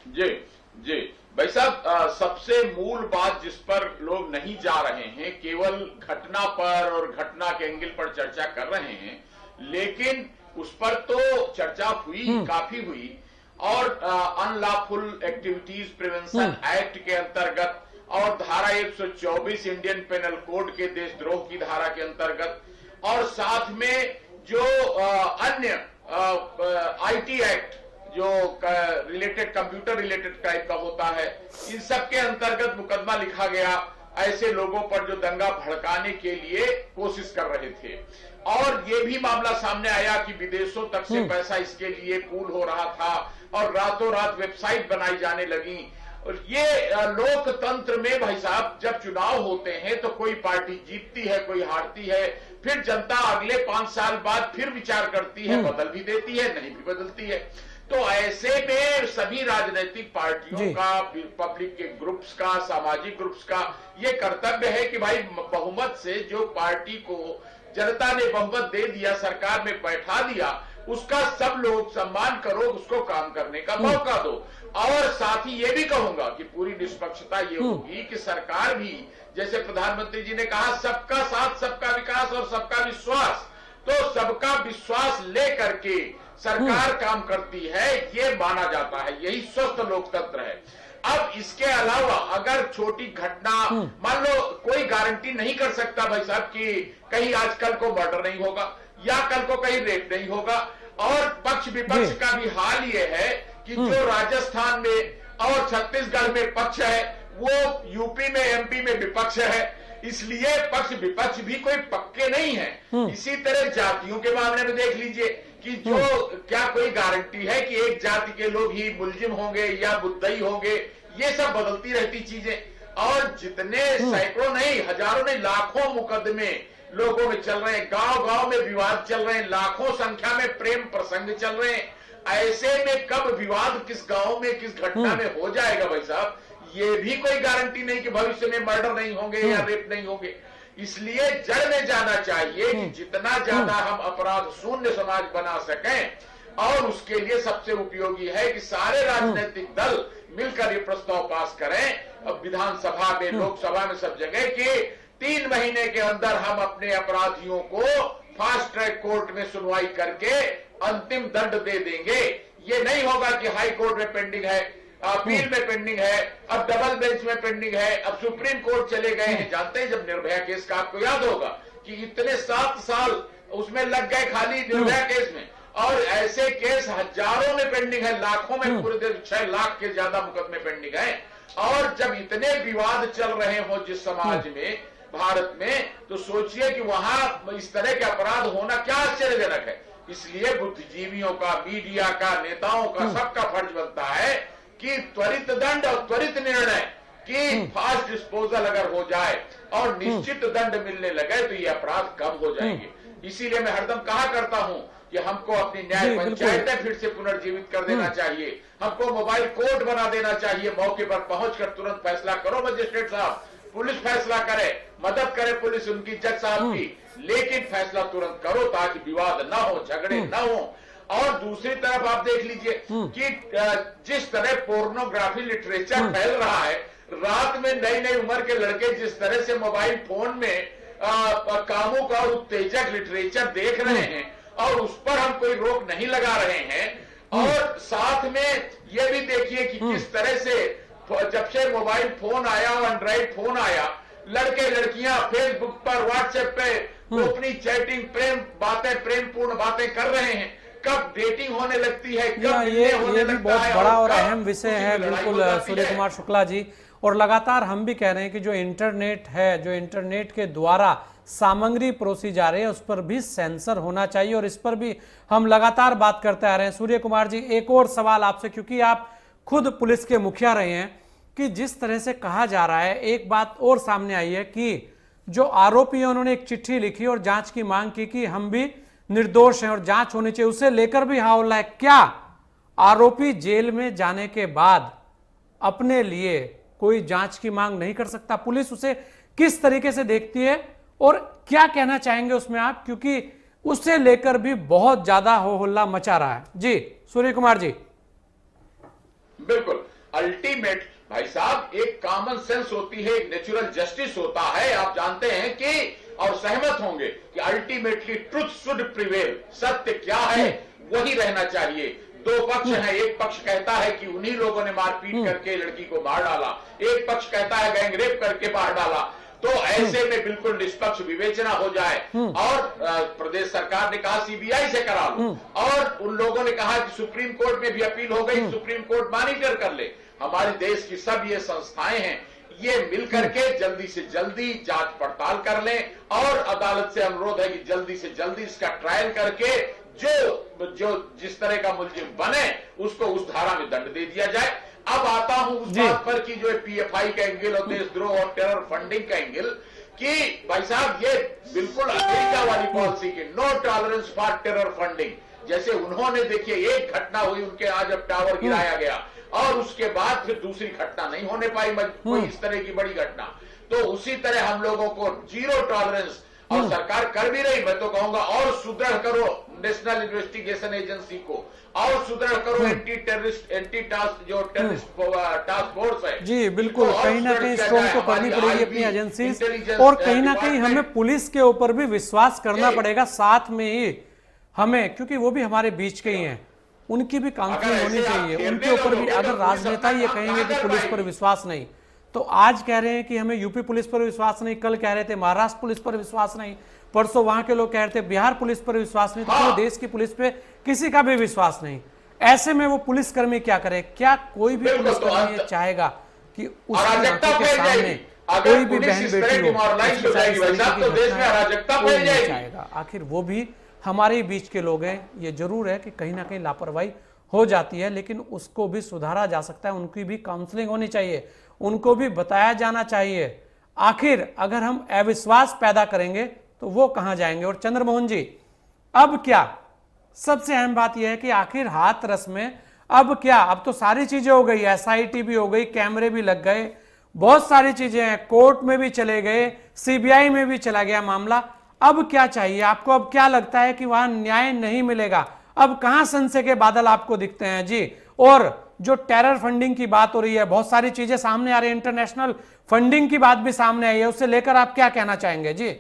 जी भाई साहब, सबसे मूल बात जिस पर लोग नहीं जा रहे हैं, केवल घटना पर और घटना के एंगल पर चर्चा कर रहे हैं, लेकिन उस पर तो चर्चा हुई, काफी हुई। और अनलॉफुल एक्टिविटीज प्रिवेंशन एक्ट के अंतर्गत और धारा 124 इंडियन पेनल कोड के देशद्रोह की धारा के अंतर्गत, और साथ में जो अन्य आईटी एक्ट जो रिलेटेड कंप्यूटर रिलेटेड टाइप का होता है, इन सब के अंतर्गत मुकदमा लिखा गया ऐसे लोगों पर जो दंगा भड़काने के लिए कोशिश कर रहे थे। और ये भी मामला सामने आया कि विदेशों तक से पैसा इसके लिए पूल हो रहा था और रातों रात वेबसाइट बनाई जाने लगी। और ये लोकतंत्र में भाई साहब, जब चुनाव होते हैं तो कोई पार्टी जीतती है, कोई हारती है, फिर जनता अगले 5 साल बाद फिर विचार करती है, बदल भी देती है, नहीं भी बदलती है। तो ऐसे में सभी राजनीतिक पार्टियों का, पब्लिक के ग्रुप्स का, सामाजिक ग्रुप्स का ये कर्तव्य है कि भाई बहुमत से जो पार्टी को जनता ने बहुमत दे दिया, सरकार में बैठा दिया, उसका सब लोग सम्मान करो, उसको काम करने का मौका दो। और साथ ही ये भी कहूंगा कि पूरी निष्पक्षता ये होगी कि सरकार भी, जैसे प्रधानमंत्री जी ने कहा, सबका साथ, सबका विकास और सबका विश्वास, तो सबका विश्वास लेकर के सरकार काम करती है, ये माना जाता है। यही स्वस्थ लोकतंत्र है। अब इसके अलावा अगर छोटी घटना, मान लो, कोई गारंटी नहीं कर सकता भाई साहब कि कहीं आज कल को मर्डर नहीं होगा या कल को कहीं रेप नहीं होगा। और पक्ष विपक्ष का भी हाल ये है कि जो राजस्थान में और छत्तीसगढ़ में पक्ष है, वो यूपी में, एमपी में विपक्ष है। इसलिए पक्ष विपक्ष भी कोई पक्के नहीं है। इसी तरह जातियों के मामले में देख लीजिए कि जो क्या कोई गारंटी है कि एक जाति के लोग ही मुलजिम होंगे या मुद्दई होंगे, ये सब बदलती रहती चीजें। और जितने सैकड़ों नहीं, हजारों नहीं, लाखों मुकदमे लोगों में चल रहे हैं, गांव गांव में विवाद चल रहे हैं, लाखों संख्या में प्रेम प्रसंग चल रहे हैं। ऐसे में कब विवाद किस गांव में, किस घटना में हो जाएगा भाई साहब, ये भी कोई गारंटी नहीं कि भविष्य में मर्डर नहीं होंगे या रेप नहीं होंगे। इसलिए जड़ में जाना चाहिए कि जितना ज्यादा हम अपराध शून्य समाज बना सकें। और उसके लिए सबसे उपयोगी है कि सारे राजनीतिक दल मिलकर ये प्रस्ताव पास करें, अब विधानसभा में, लोकसभा में, सब जगह कि 3 महीने के अंदर हम अपने अपराधियों को फास्ट ट्रैक कोर्ट में सुनवाई करके अंतिम दंड दे देंगे। ये नहीं होगा कि हाई कोर्ट में पेंडिंग है, अपील में पेंडिंग है, अब डबल बेंच में पेंडिंग है, अब सुप्रीम कोर्ट चले गए हैं। जानते हैं जब निर्भया केस का, आपको याद होगा कि इतने 7 साल उसमें लग गए खाली निर्भया केस में, और ऐसे केस हजारों में पेंडिंग है, लाखों में, पूरे देश 6 लाख के ज्यादा मुकदमे पेंडिंग है। और जब इतने विवाद चल रहे हो जिस समाज में, भारत में, तो सोचिए कि वहां इस तरह के अपराध होना क्या आश्चर्यजनक है। इसलिए बुद्धिजीवियों का, मीडिया का, नेताओं का, सबका फर्ज बनता है कि त्वरित दंड और त्वरित निर्णय कि फास्ट डिस्पोजल अगर हो जाए और निश्चित दंड मिलने लगे तो ये अपराध कम हो जाएंगे। इसीलिए मैं हरदम कहा करता हूं कि हमको अपनी न्याय पंचायतें फिर से पुनर्जीवित कर देना चाहिए, हमको मोबाइल कोर्ट बना देना चाहिए, मौके पर पहुंचकर तुरंत फैसला करो मजिस्ट्रेट साहब, पुलिस फैसला करे, मदद करे पुलिस उनकी, जज साहब की, लेकिन फैसला तुरंत करो ताकि विवाद ना हो, झगड़े ना हो। और दूसरी तरफ आप देख लीजिए कि जिस तरह पोर्नोग्राफी लिटरेचर फैल रहा है, रात में नई नई उम्र के लड़के जिस तरह से मोबाइल फोन में कामुक और उत्तेजक लिटरेचर देख रहे हैं और उस पर हम कोई रोक नहीं लगा रहे हैं। और साथ में ये भी देखिए कि किस तरह से जब से मोबाइल फोन आया और एंड्रॉइड फोन आया, लड़के लड़कियां फेसबुक पर, व्हाट्सएप पे अपनी चैटिंग, प्रेम बातें, प्रेमपूर्ण बातें कर रहे हैं। कब डेटिंग होने लगती है, कब ये भी बहुत बड़ा और अहम विषय है। बिल्कुल सूर्य कुमार शुक्ला जी, और लगातार हम भी कह रहे हैं कि जो इंटरनेट है, जो इंटरनेट के द्वारा सामग्री परोसी जा रही है, उस पर भी सेंसर होना चाहिए, और इस पर भी हम लगातार बात करते आ रहे हैं। सूर्य कुमार जी, एक और सवाल आपसे, क्योंकि आप खुद पुलिस के मुखिया रहे हैं, कि जिस तरह से कहा जा रहा है, एक बात और सामने आई है कि जो आरोपी है उन्होंने एक चिट्ठी लिखी और जांच की मांग की कि हम भी निर्दोष हैं और जांच होनी चाहिए, उसे लेकर भी हौला है। क्या आरोपी जेल में जाने के बाद अपने लिए कोई जांच की मांग नहीं कर सकता? पुलिस उसे किस तरीके से देखती है और क्या कहना चाहेंगे उसमें आप, क्योंकि उसे लेकर भी बहुत ज्यादा हो हल्ला मचा रहा है। जी सूर्य कुमार जी। बिल्कुल, अल्टीमेट भाई साहब एक कॉमन सेंस होती है, एक नेचुरल जस्टिस होता है। आप जानते हैं कि, और सहमत होंगे कि अल्टीमेटली ट्रुथ शुड प्रिवेल, सत्य क्या है वही रहना चाहिए। 2 पक्ष हैं, एक पक्ष कहता है कि उन्हीं लोगों ने मारपीट करके लड़की को मार डाला, एक पक्ष कहता है गैंगरेप करके मार डाला। तो ऐसे में बिल्कुल निष्पक्ष विवेचना हो जाए। और प्रदेश सरकार ने कहा सीबीआई से करा लो, और उन लोगों ने कहा कि सुप्रीम कोर्ट में भी अपील हो गई, सुप्रीम कोर्ट मॉनिटर कर ले। हमारे देश की सब ये संस्थाएं हैं, ये मिलकर के जल्दी से जल्दी जांच पड़ताल कर लें, और अदालत से अनुरोध है कि जल्दी से जल्दी इसका ट्रायल करके जो जिस तरह का मुलजिम बने उसको उस धारा में दंड दे दिया जाए। अब आता हूं उस बात पर कि जो पीएफआई का एंगल और देशद्रोह और टेरर फंडिंग का एंगल, कि भाई साहब ये बिल्कुल अमेरिका वाली पॉलिसी की no tolerance for terror funding, जैसे उन्होंने देखिए एक घटना हुई उनके यहाँ जब टावर गिराया गया और उसके बाद फिर दूसरी घटना नहीं होने पाई कोई इस तरह की बड़ी घटना। तो उसी तरह हम लोगों को जीरो टॉलरेंस और सरकार कर भी रही, मैं तो कहूंगा और सुदृढ़ करो नेशनल इन्वेस्टिगेशन एजेंसी को और सुदृढ़ करो एंटी टेररिस्ट टास्क फोर्स है जी बिल्कुल, कहीं ना कहीं स्ट्रॉन्ग तो करनी पड़ेगी अपनी एजेंसी, और कहीं ना कहीं हमें पुलिस के ऊपर भी विश्वास करना पड़ेगा साथ में ही हमें, क्योंकि वो भी हमारे बीच के ही हैं, उनकी भी काउंसलिंग होनी चाहिए, उनके ऊपर भी। अगर राजनेता ये कहेंगे कि पुलिस पर विश्वास नहीं, तो आज कह रहे हैं कि हमें यूपी पुलिस पर विश्वास नहीं, कल कह रहे थे महाराष्ट्र पुलिस पर विश्वास नहीं, परसों वहां के लोग कह रहे थे बिहार पुलिस पर विश्वास नहीं, तो पूरे देश की पुलिस पे किसी का भी विश्वास नहीं। ऐसे में वो पुलिसकर्मी क्या करे? क्या कोई भी पुलिसकर्मी चाहेगा कि उसकी आंखों के सामने कोई भी बहन बेटी हो? चाहेगा। आखिर वो भी हमारे बीच के लोग हैं। ये जरूर है कि कहीं ना कहीं लापरवाही हो जाती है, लेकिन उसको भी सुधारा जा सकता है, उनकी भी काउंसलिंग होनी चाहिए, उनको भी बताया जाना चाहिए। आखिर अगर हम अविश्वास पैदा करेंगे तो वो कहां जाएंगे? और चंद्रमोहन जी, अब क्या? सबसे अहम बात यह है कि आखिर हाथरस में अब क्या? अब तो सारी चीजें हो गई, SIT भी हो गई, कैमरे भी लग गए, बहुत सारी चीजें हैं, कोर्ट में भी चले गए, CBI में भी चला गया मामला। अब क्या चाहिए आपको? अब क्या लगता है कि वहां न्याय नहीं मिलेगा? अब कहां संशय के बादल आपको दिखते हैं जी? और जो टेरर फंडिंग की बात हो रही है, बहुत सारी चीजें सामने आ रही है, इंटरनेशनल फंडिंग की बात भी सामने आई है, उससे लेकर आप क्या कहना चाहेंगे जी?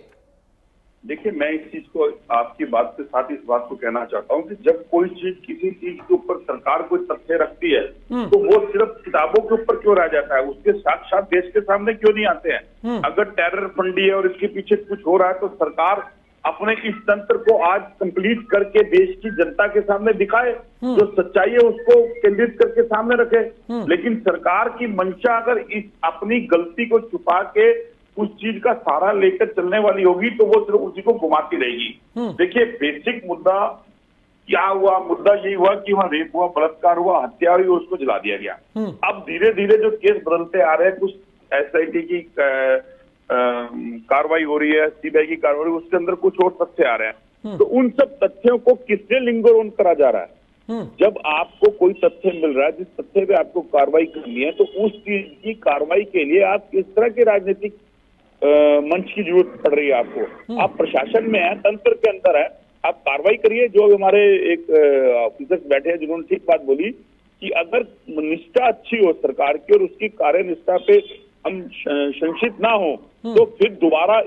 देखिए, मैं इस चीज को आपकी बात के साथ इस बात को कहना चाहता हूं कि जब कोई चीज किसी चीज के ऊपर सरकार कोई तथ्य रखती है तो वो सिर्फ किताबों के ऊपर क्यों रह जाता है, उसके साथ साथ देश के सामने क्यों नहीं आते हैं? अगर टेरर फंडी है और इसके पीछे कुछ हो रहा है तो सरकार अपने इस तंत्र को आज कंप्लीट करके देश की जनता के सामने दिखाए, जो सच्चाई है उसको केंद्रित करके सामने रखे। लेकिन सरकार की मंशा अगर इस अपनी गलती को छुपा के उस चीज का सहारा लेकर चलने वाली होगी तो वो सिर्फ उसी को घुमाती रहेगी। देखिए, बेसिक मुद्दा क्या हुआ? मुद्दा यही हुआ कि वहां रेप हुआ, बलात्कार हुआ, हत्या हुई, उसको जला दिया गया। अब धीरे धीरे जो केस बदलते आ रहे हैं, कुछ SIT की कार्रवाई हो रही है, CBI की कार्रवाई, उसके अंदर कुछ और तथ्य आ रहे हैं, तो उन सब तथ्यों को किसने लिंगर ऑन करा जा रहा है? जब आपको कोई तथ्य मिल रहा है, जिस तथ्य पे आपको कार्रवाई करनी है, तो उस चीज की कार्रवाई के लिए आप किस तरह के राजनीतिक मंच की जरूरत पड़ रही है आपको? आप प्रशासन में है, तंत्र के अंदर है, आप कार्रवाई करिए। जो हमारे एक ऑफिसर्स बैठे हैं जिन्होंने ठीक बात बोली कि अगर निष्ठा अच्छी हो सरकार की और उसकी कार्य निष्ठा पे हम संशित ना हो तो फिर दोबारा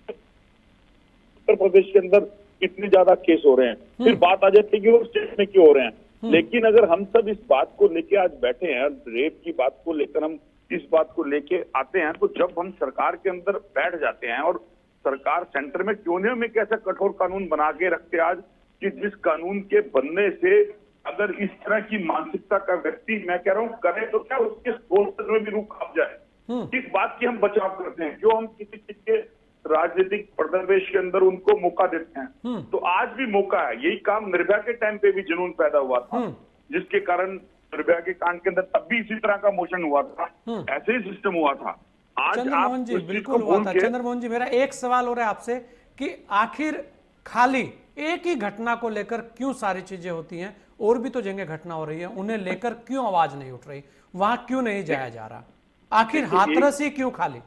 उत्तर प्रदेश के अंदर इतने ज्यादा केस हो रहे हैं, फिर बात आ जाती है कि वो स्टेट में क्यों हो रहे हैं। लेकिन अगर हम सब इस बात को लेके आज बैठे हैं, रेप की बात को लेकर हम इस बात को लेके आते हैं, तो जब हम सरकार के अंदर बैठ जाते हैं और सरकार सेंटर में क्यों नहीं हम एक ऐसा कठोर कानून बना के रखते आज कि जिस कानून के बनने से अगर इस तरह की मानसिकता का व्यक्ति, मैं कह रहा हूं, करे तो क्या उसके सोच में भी रूख कांप जाए। किस बात की हम बचाव करते हैं? क्यों हम किसी चीज के राजनीतिक परिवेश के अंदर उनको मौका देते हैं? तो आज भी मौका है। यही काम निर्भया के टाइम पे भी जुनून पैदा हुआ था, जिसके कारण निर्भया के कांड के अंदर तब भी इसी तरह का मोशन हुआ था, ऐसे ही सिस्टम हुआ था। आज चंद्रमोहन जी, बिल्कुल हुआ था। चंद्रमोहन जी, मेरा एक सवाल हो रहा है आपसे कि आखिर खाली एक ही घटना को लेकर क्यों सारी चीजें होती हैं? और भी तो जगह घटना हो रही है, उन्हें लेकर क्यों आवाज नहीं उठ रही? वहां क्यों नहीं जाया जा रहा? आखिर हाथरस ही क्यों खाली?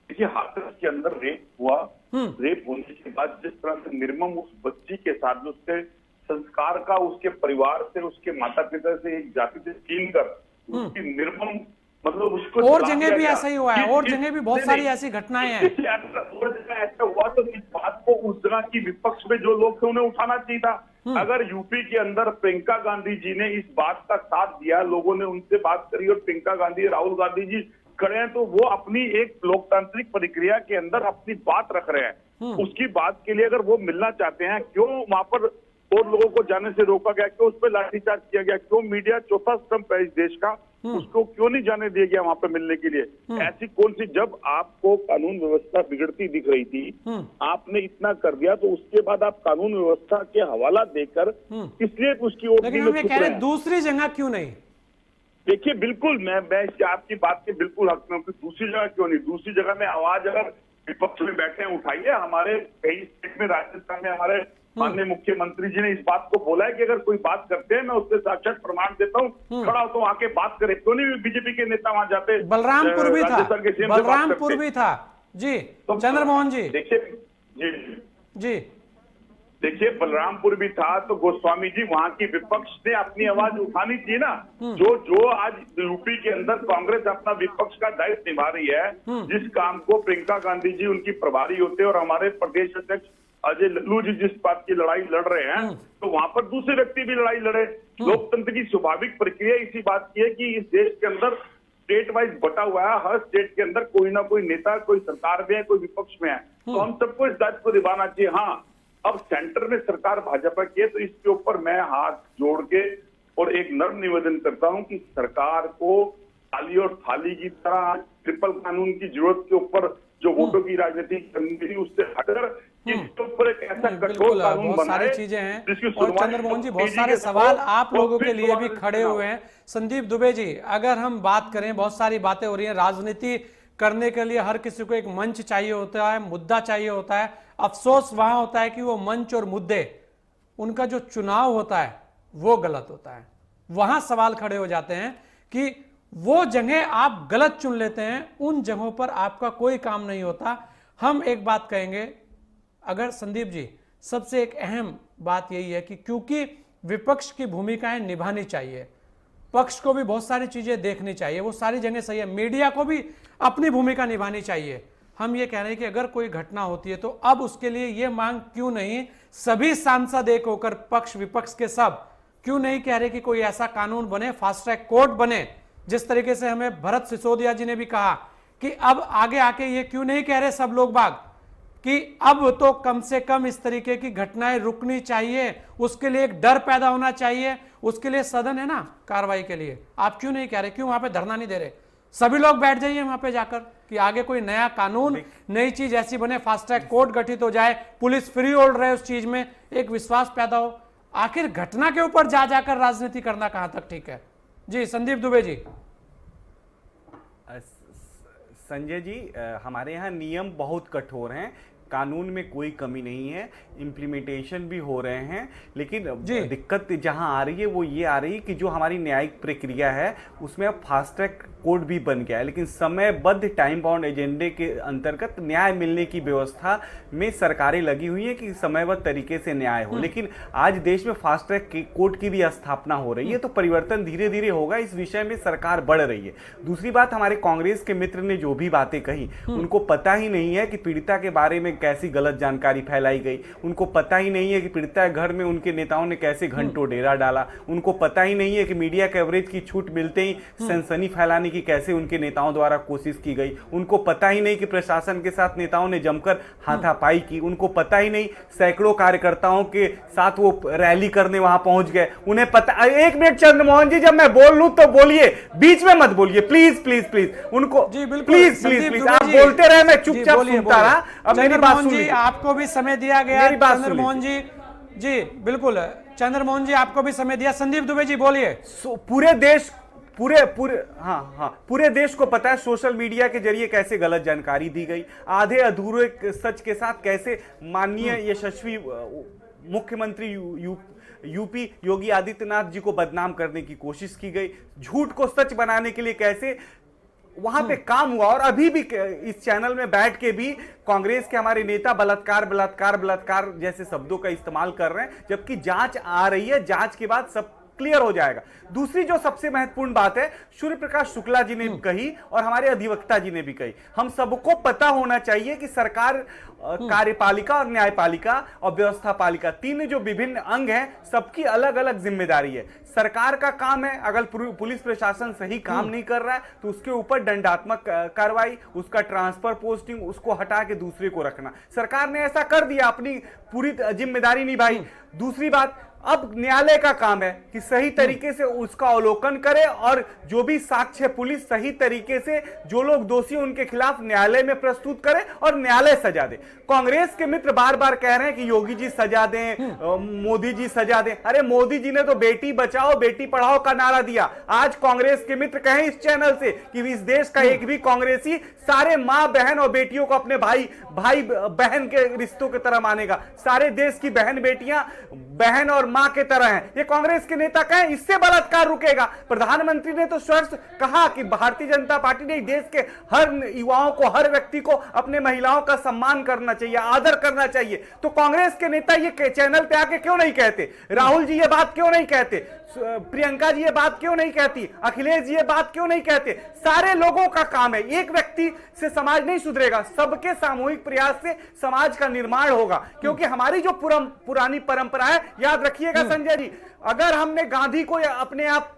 देखिए, हाथरस के अंदर रेप हुआ, रेप होने के बाद जिस तरह से निर्मम उस बच्ची के साथ में उसके संस्कार का, उसके परिवार से, उसके माता पिता से, एक जाति से छीन कर उसकी निर्मम, मतलब उसको और जगह भी ऐसा ही हुआ है, और जगह भी बहुत सारी ऐसी घटनाएं हैं। और जगह ऐसा हुआ तो इस बात को उस जगह की विपक्ष में जो लोग थे उन्हें उठाना चाहिए था। अगर यूपी के अंदर प्रियंका गांधी जी ने इस बात का साथ दिया, लोगों ने उनसे बात करी और प्रियंका गांधी, राहुल गांधी जी खड़े हैं, तो वो अपनी एक लोकतांत्रिक प्रक्रिया के अंदर अपनी बात रख रहे हैं। उसकी बात के लिए अगर वो मिलना चाहते हैं, क्यों वहां पर और लोगों को जाने से रोका गया? क्यों उस पर लाठीचार्ज किया गया? क्यों मीडिया चौथा स्तंभ है इस देश का, उसको क्यों नहीं जाने दिया गया वहां पे मिलने के लिए? ऐसी कौन सी, जब आपको कानून व्यवस्था बिगड़ती दिख रही थी, आपने इतना कर दिया, तो उसके बाद आप कानून व्यवस्था के हवाला देकर इसलिए उसकी ओर दूसरी जगह क्यों नहीं? देखिए, बिल्कुल मैं आपकी बात के बिल्कुल हक में हूं कि दूसरी जगह क्यों नहीं? दूसरी जगह में आवाज अगर विपक्ष में बैठे हैं, उठाइए। हमारे कई स्टेट में, राजस्थान में हमारे माननीय मुख्यमंत्री जी ने इस बात को बोला है कि अगर कोई बात करते हैं मैं उससे साक्षात प्रमाण देता हूँ, खड़ा होता हूँ, आके बात करे। क्यों नहीं बीजेपी के नेता वहां जाते? बलरामपुर भी था, राजस्थान के सीएम से बात बलरामपुर करते। भी था जी। तो चंद्रमोहन जी देखिए जी जी देखिए, बलरामपुर भी था तो गोस्वामी जी वहां की विपक्ष ने अपनी आवाज उठानी थी ना। जो आज यूपी के अंदर कांग्रेस अपना विपक्ष का दायित्व निभा रही है, जिस काम को प्रियंका गांधी जी उनकी प्रभारी होते और हमारे प्रदेश अध्यक्ष अजय लल्लू जी जिस बात की लड़ाई लड़ रहे हैं, तो वहां पर दूसरे व्यक्ति भी लड़ाई लड़े। लोकतंत्र की स्वाभाविक प्रक्रिया इसी बात की है कि इस देश के अंदर स्टेट वाइज बटा हुआ है, हर स्टेट के अंदर कोई ना कोई नेता, कोई सरकार में है, कोई विपक्ष में है, तो हम सबको इस दायित्व को निभाना चाहिए। हाँ, अब सेंटर में सरकार भाजपा की है, तो इसके ऊपर मैं हाथ जोड़ के और एक नर्म निवेदन करता हूं कि सरकार को थाली और थाली की तरह ट्रिपल कानून की जरूरत के ऊपर जो वोटों की राजनीति करनी थी उससे हटकर इसके ऊपर एक ऐसा कठोर कानून बहुत सारी बनाए चीजें हैं। जिसकी और शुरुआत चंद्रमोहन जी, बहुत तेजी सारे के सवाल साथ आप और लोगों फिर के लिए भी दोबारा खड़े चुनाव। हुए हैं। संदीप दुबे जी, अगर हम बात करें, बहुत सारी बातें हो रही हैं, राजनीति करने के लिए हर किसी को एक मंच चाहिए होता है, मुद्दा चाहिए होता है। अफसोस वहां होता है कि वो मंच और मुद्दे, उनका जो चुनाव होता है वो गलत होता है। वहां सवाल खड़े हो जाते हैं कि वो जगह आप गलत चुन लेते हैं, उन जगहों पर आपका कोई काम नहीं होता। हम एक बात कहेंगे, अगर संदीप जी, सबसे एक अहम बात यही है कि क्योंकि विपक्ष की भूमिकाएं निभानी चाहिए, पक्ष को भी बहुत सारी चीजें देखनी चाहिए, वो सारी जगह सही है, मीडिया को भी अपनी भूमिका निभानी चाहिए। हम ये कह रहे हैं कि अगर कोई घटना होती है तो अब उसके लिए ये मांग क्यों नहीं, सभी सांसद एक होकर, पक्ष विपक्ष के सब, क्यों नहीं कह रहे कि कोई ऐसा कानून बने, फास्ट ट्रैक कोर्ट बने, जिस तरीके से हमें भरत सिसोदिया जी ने भी कहा कि अब आगे आके ये क्यों नहीं कह रहे सब लोग बाग कि अब तो कम से कम इस तरीके की घटनाएं रुकनी चाहिए, उसके लिए एक डर पैदा होना चाहिए, उसके लिए सदन है ना कार्रवाई के लिए। आप क्यों नहीं कह रहे, क्यों वहां पे धरना नहीं दे रहे? सभी लोग बैठ जाइए वहां पे जाकर कि आगे कोई नया कानून, नई चीज ऐसी बने, फास्ट ट्रैक कोर्ट गठित हो जाए, पुलिस फ्री होल्ड रहे उस चीज में, एक विश्वास पैदा हो। आखिर घटना के ऊपर जा जाकर राजनीति करना कहां तक ठीक है? जी संदीप दुबे जी। संजय जी, हमारे यहाँ नियम बहुत कठोर हैं, कानून में कोई कमी नहीं है, इम्प्लीमेंटेशन भी हो रहे हैं, लेकिन दिक्कत जहां आ रही है वो ये आ रही है कि जो हमारी न्यायिक प्रक्रिया है उसमें अब फास्ट ट्रैक कोर्ट भी बन गया है, लेकिन समयबद्ध टाइम बाउंड एजेंडे के अंतर्गत न्याय मिलने की व्यवस्था में सरकारें लगी हुई है कि समयबद्ध तरीके से न्याय हो। लेकिन आज देश में फास्ट ट्रैक कोर्ट की भी स्थापना हो रही है, तो परिवर्तन धीरे धीरे होगा, इस विषय में सरकार बढ़ रही है। दूसरी बात, हमारे कांग्रेस के मित्र ने जो भी बातें कही, उनको पता ही नहीं है कि पीड़िता के बारे में कैसी गलत जानकारी फैलाई गई, उनको पता ही नहीं है कि पीड़िता घर में उनके नेताओं ने कैसे घंटों डेरा डाला, उनको पता ही नहीं है कि मीडिया कवरेज की छूट मिलते ही सनसनी फैलाने की कैसे उनके नेताओं द्वारा कोशिश की गई, उनको पता ही नहीं कि प्रशासन के साथ नेताओं ने जमकर हाथापाई की, उनको पता ही नहीं सैकड़ों कार्यकर्ताओं के साथ वो रैली करने वहां पहुंच गए, उन्हें पता। एक मिनट चंद्रमोहन जी, जब मैं बोल लूं तो बोलिए, बीच में मत बोलिए प्लीज प्लीज प्लीज। उनको प्लीज प्लीज प्लीज आप बोलते रहे, मैं चुपचाप सुनता रहा। अब मेरी बात सुन लीजिए। आपको भी समय दिया गया चंद्रमोहन जी। जी बिल्कुल चंद्रमोहन जी, आपको भी समय दिया। संदीप दुबे जी बोलिए। पूरे देश पूरे देश को पता है सोशल मीडिया के जरिए कैसे गलत जानकारी दी गई, आधे अधूरे सच के साथ कैसे माननीय यशस्वी मुख्यमंत्री यूपी योगी आदित्यनाथ जी को बदनाम करने की कोशिश की गई, झूठ को सच बनाने के लिए कैसे वहां पे काम हुआ। और अभी भी इस चैनल में बैठ के भी कांग्रेस के हमारे नेता बलात्कार बलात्कार बलात्कार जैसे शब्दों का इस्तेमाल कर रहे हैं, जबकि जांच आ रही है, जांच के बाद सब क्लियर हो जाएगा। दूसरी जो सबसे महत्वपूर्ण बात है, सूर्य प्रकाश शुक्ला जी ने कही और हमारे अधिवक्ता जी ने भी कही, हम सबको पता होना चाहिए कि सरकार, कार्यपालिका और न्यायपालिका और व्यवस्था पालिका, तीन जो विभिन्न अंग हैं, सबकी अलग अलग जिम्मेदारी है। सरकार का काम है, अगर पुलिस प्रशासन सही काम नहीं कर रहा है तो उसके ऊपर दंडात्मक कार्रवाई, उसका ट्रांसफर पोस्टिंग, उसको हटा के दूसरे को रखना। सरकार ने ऐसा कर दिया, अपनी पूरी जिम्मेदारी निभाई। दूसरी बात, अब न्यायालय का काम है कि सही तरीके से उसका अवलोकन करे और जो भी साक्ष्य पुलिस सही तरीके से जो लोग दोषी उनके खिलाफ न्यायालय में प्रस्तुत करे और न्यायालय सजा दे। कांग्रेस के मित्र बार बार कह रहे हैं कि योगी जी सजा दें, मोदी जी सजा दें। अरे मोदी जी ने तो बेटी बचाओ बेटी पढ़ाओ का नारा दिया। आज कांग्रेस के मित्र कहें इस चैनल से कि इस देश का एक भी कांग्रेसी सारे मां बहन और बेटियों को अपने भाई बहन के रिश्तों की तरह मानेगा। सारे देश की बहन बेटियां बहन और मां के तरह हैं। ये कांग्रेस के नेता कहें इससे बलात्कार रुकेगा। प्रधानमंत्री ने तो स्पष्ट कहा कि भारतीय जनता पार्टी ने देश के हर युवाओं को, हर व्यक्ति को अपने महिलाओं का सम्मान करना चाहिए, आदर करना चाहिए। तो कांग्रेस के नेता ये चैनल पे आके क्यों नहीं कहते? राहुल जी ये बात क्यों नहीं कहते? प्रियंका जी ये बात क्यों नहीं कहती? अखिलेश जी ये बात क्यों नहीं कहते? सारे लोगों का काम है। एक व्यक्ति से समाज नहीं सुधरेगा, सबके सामूहिक प्रयास से समाज का निर्माण होगा। क्योंकि हमारी जो पुरानी परंपरा है, याद रखिएगा संजय जी, अगर हमने गांधी को अपने आप,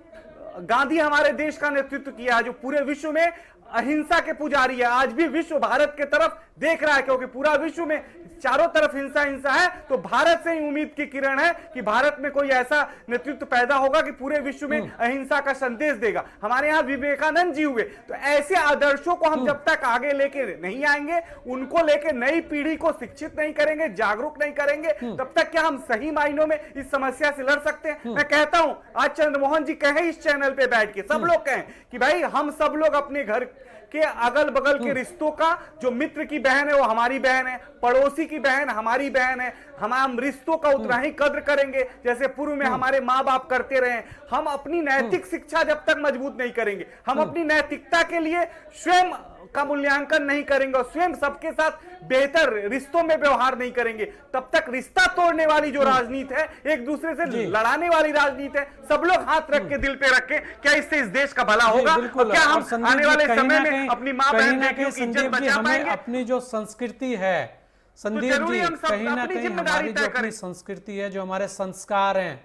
गांधी हमारे देश का नेतृत्व किया जो पूरे विश्व में अहिंसा के पुजारी है। आज भी विश्व भारत के तरफ देख रहा है क्योंकि पूरा विश्व में चारों तरफ हिंसा हिंसा है। तो भारत से ही उम्मीद की किरण है कि भारत में कोई ऐसा नेतृत्व पैदा होगा कि पूरे विश्व में अहिंसा का संदेश देगा। हमारे यहाँ विवेकानंद जी हुए। तो ऐसे आदर्शों को हम जब तक आगे लेके नहीं आएंगे, उनको लेके नई पीढ़ी को शिक्षित नहीं करेंगे, जागरूक नहीं करेंगे, तब तक क्या हम सही मायनों में इस समस्या से लड़ सकते हैं? मैं कहता हूं, आज चंद्रमोहन जी कहे इस चैनल पे बैठ के, सब लोग कहें कि भाई हम सब लोग अपने घर के अगल बगल के रिश्तों का, जो मित्र की बहन है वो हमारी बहन है, पड़ोसी की बहन हमारी बहन है, हम रिश्तों का उतना ही कद्र करेंगे जैसे पूर्व में हमारे माँ बाप करते रहे। हम अपनी नैतिक शिक्षा जब तक मजबूत नहीं करेंगे, हम अपनी नैतिकता के लिए स्वयं का मूल्यांकन नहीं करेंगे और स्वयं सबके साथ बेहतर रिश्तों में व्यवहार नहीं करेंगे, तब तक रिश्ता तोड़ने वाली जो राजनीति है, एक दूसरे से लड़ाने वाली राजनीति है, सब लोग हाथ रख के दिल पे रख के, क्या इससे इस देश का भला होगा? और क्या हम आने वाले समय में अपनी माँ बहन बेटियों की इज्जत बचा पाएंगे? अपनी जो संस्कृति है संदीप जी, कहीं ना कहीं हमारी जो अपनी संस्कृति है, जो हमारे संस्कार हैं,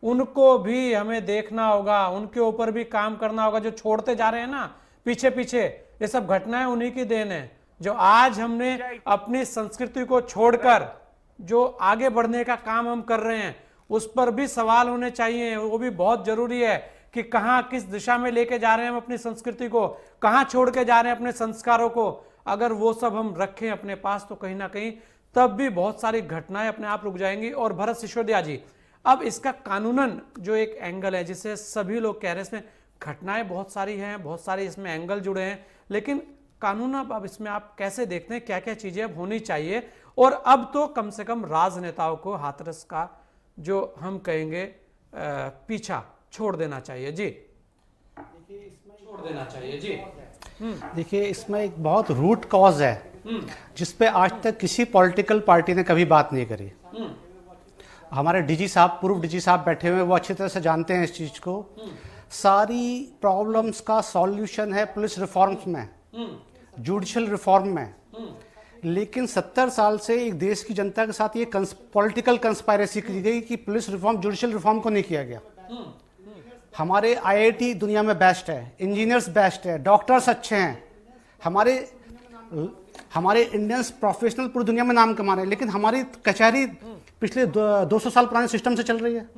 उनको भी हमें देखना होगा, उनके ऊपर भी काम करना होगा। जो छोड़ते जा रहे हैं ना पीछे पीछे, ये सब घटनाएं उन्हीं की देन है। जो आज हमने अपनी संस्कृति को छोड़कर जो आगे बढ़ने का काम हम कर रहे हैं, उस पर भी सवाल होने चाहिए। वो भी बहुत जरूरी है कि कहां किस दिशा में लेके जा रहे हैं हम अपनी संस्कृति को, कहां छोड़ के जा रहे हैं अपने संस्कारों को। अगर वो सब हम रखें अपने पास तो कहीं ना कहीं तब भी बहुत सारी घटनाएं अपने आप रुक जाएंगी। और भरत सिसोदिया जी, अब इसका कानूनन जो एक एंगल है, जिसे सभी लोग कह रहे हैं, इसमें घटनाएं बहुत सारी हैं, बहुत सारे इसमें एंगल जुड़े हैं, लेकिन कानून अब इसमें आप कैसे देखते हैं, क्या क्या चीजें अब होनी चाहिए? और अब तो कम से कम राजनेताओं को हाथरस का जो हम कहेंगे पीछा छोड़ देना चाहिए। जी छोड़ देना चाहिए जी। देखिए, इसमें एक बहुत रूट कॉज है जिसपे आज तक किसी पॉलिटिकल पार्टी ने कभी बात नहीं करी। हमारे डीजी साहब, पूर्व डीजी साहब बैठे हुए, वो अच्छी तरह से जानते हैं इस चीज को। सारी प्रॉब्लम्स का सॉल्यूशन है पुलिस रिफॉर्म्स में, जुडिशियल रिफॉर्म में। लेकिन 70 साल से एक देश की जनता के साथ ये पॉलिटिकल कंस्पायरेसी की गई कि पुलिस रिफॉर्म, जुडिशियल रिफॉर्म को नहीं किया गया। हमारे आईआईटी दुनिया में बेस्ट है, इंजीनियर्स बेस्ट है, डॉक्टर्स अच्छे हैं, हमारे इंडियंस प्रोफेशनल पूरी दुनिया में नाम कमा रहे हैं, लेकिन हमारी कचहरी पिछले 200 साल पुराने सिस्टम से चल रही है।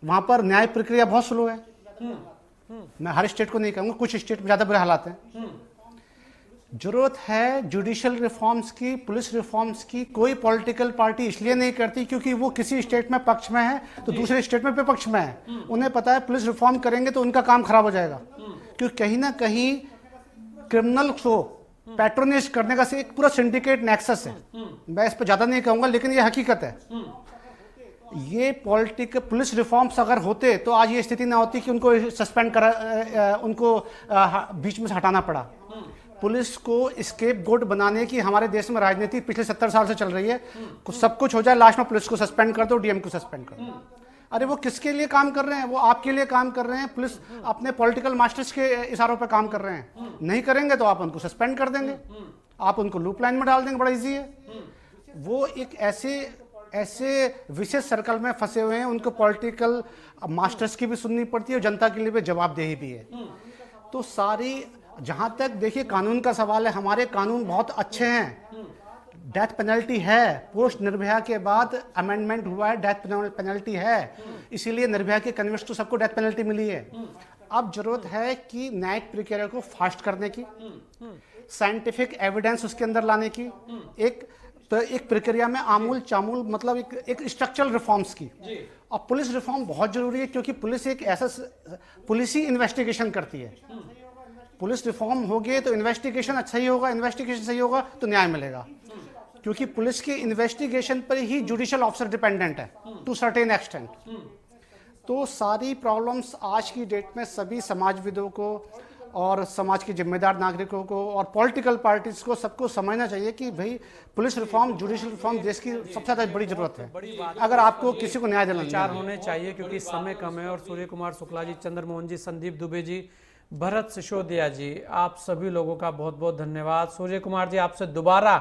वहां पर न्याय प्रक्रिया बहुत स्लो है। मैं हर स्टेट को नहीं कहूंगा, कुछ स्टेट में ज्यादा बुरे हालात हैं। जरूरत है जुडिशियल रिफॉर्म्स की, पुलिस रिफॉर्म्स की। कोई पॉलिटिकल पार्टी इसलिए नहीं करती क्योंकि वो किसी स्टेट में पक्ष में है तो दूसरे स्टेट में विपक्ष में है। उन्हें पता है पुलिस रिफॉर्म करेंगे तो उनका काम खराब हो जाएगा, क्योंकि कहीं ना कहीं क्रिमिनल को पैट्रोनेज करने का से एक पूरा सिंडिकेट नेक्सस है। मैं इस पर ज्यादा नहीं कहूंगा, लेकिन ये हकीकत है। ये पुलिस रिफॉर्म्स अगर होते तो आज ये स्थिति ना होती कि उनको सस्पेंड करा, उनको बीच में से हटाना पड़ा। पुलिस को स्केप गोट बनाने की हमारे देश में राजनीति पिछले 70 साल से चल रही है। सब कुछ हो जाए, लास्ट में पुलिस को सस्पेंड कर दो, डीएम को सस्पेंड कर दो। अरे वो किसके लिए काम कर रहे हैं? वो आपके लिए काम कर रहे हैं। पुलिस अपने पॉलिटिकल मास्टर्स के इशारों पर काम कर रहे हैं। नहीं करेंगे तो आप उनको सस्पेंड कर देंगे, आप उनको लूप लाइन में डाल देंगे, बड़ा इजी है। वो एक ऐसे विशेष सर्कल में फंसे हुए हैं, उनको पॉलिटिकल मास्टर्स की भी सुननी पड़ती है और जनता के लिए भी जवाबदेही भी है। तो सारी, जहां तक देखिए कानून का सवाल है, हमारे कानून बहुत अच्छे हैं। डेथ पेनल्टी है, पोस्ट निर्भया के बाद अमेंडमेंट हुआ है, डेथ पेनल्टी है, इसीलिए निर्भया के कन्विक्ट्स तो सबको डेथ पेनल्टी मिली है। अब जरूरत है कि न्यायिक प्रक्रिया को फास्ट करने की, साइंटिफिक एविडेंस उसके अंदर लाने की, एक प्रक्रिया में आमूल चामूल मतलब एक स्ट्रक्चरल रिफॉर्म्स की। और पुलिस रिफॉर्म बहुत जरूरी है, क्योंकि पुलिस एक ऐसा पुलिस ही इन्वेस्टिगेशन करती है। पुलिस रिफॉर्म हो गई तो इन्वेस्टिगेशन अच्छा ही होगा, इन्वेस्टिगेशन सही होगा तो न्याय मिलेगा, क्योंकि पुलिस के इन्वेस्टिगेशन पर ही जुडिशियल ऑफिसर डिपेंडेंट है टू सर्टेन एक्सटेंट। तो सारी प्रॉब्लम्स आज की डेट में सभी समाजविदों को और समाज के जिम्मेदार नागरिकों को और पॉलिटिकल पार्टीज को सबको समझना चाहिए कि भाई पुलिस रिफॉर्म, जुडिशियल रिफॉर्म देश की सबसे ज्यादा बड़ी जरूरत है अगर आपको किसी को न्याय दिलाना। विचार होने चाहिए, क्योंकि समय कम है। और सूर्य कुमार शुक्ला जी, चंद्रमोहन जी, संदीप दुबे जी, भरत सिसोदिया जी, आप सभी लोगों का बहुत बहुत धन्यवाद। सूर्य कुमार जी, आपसे दोबारा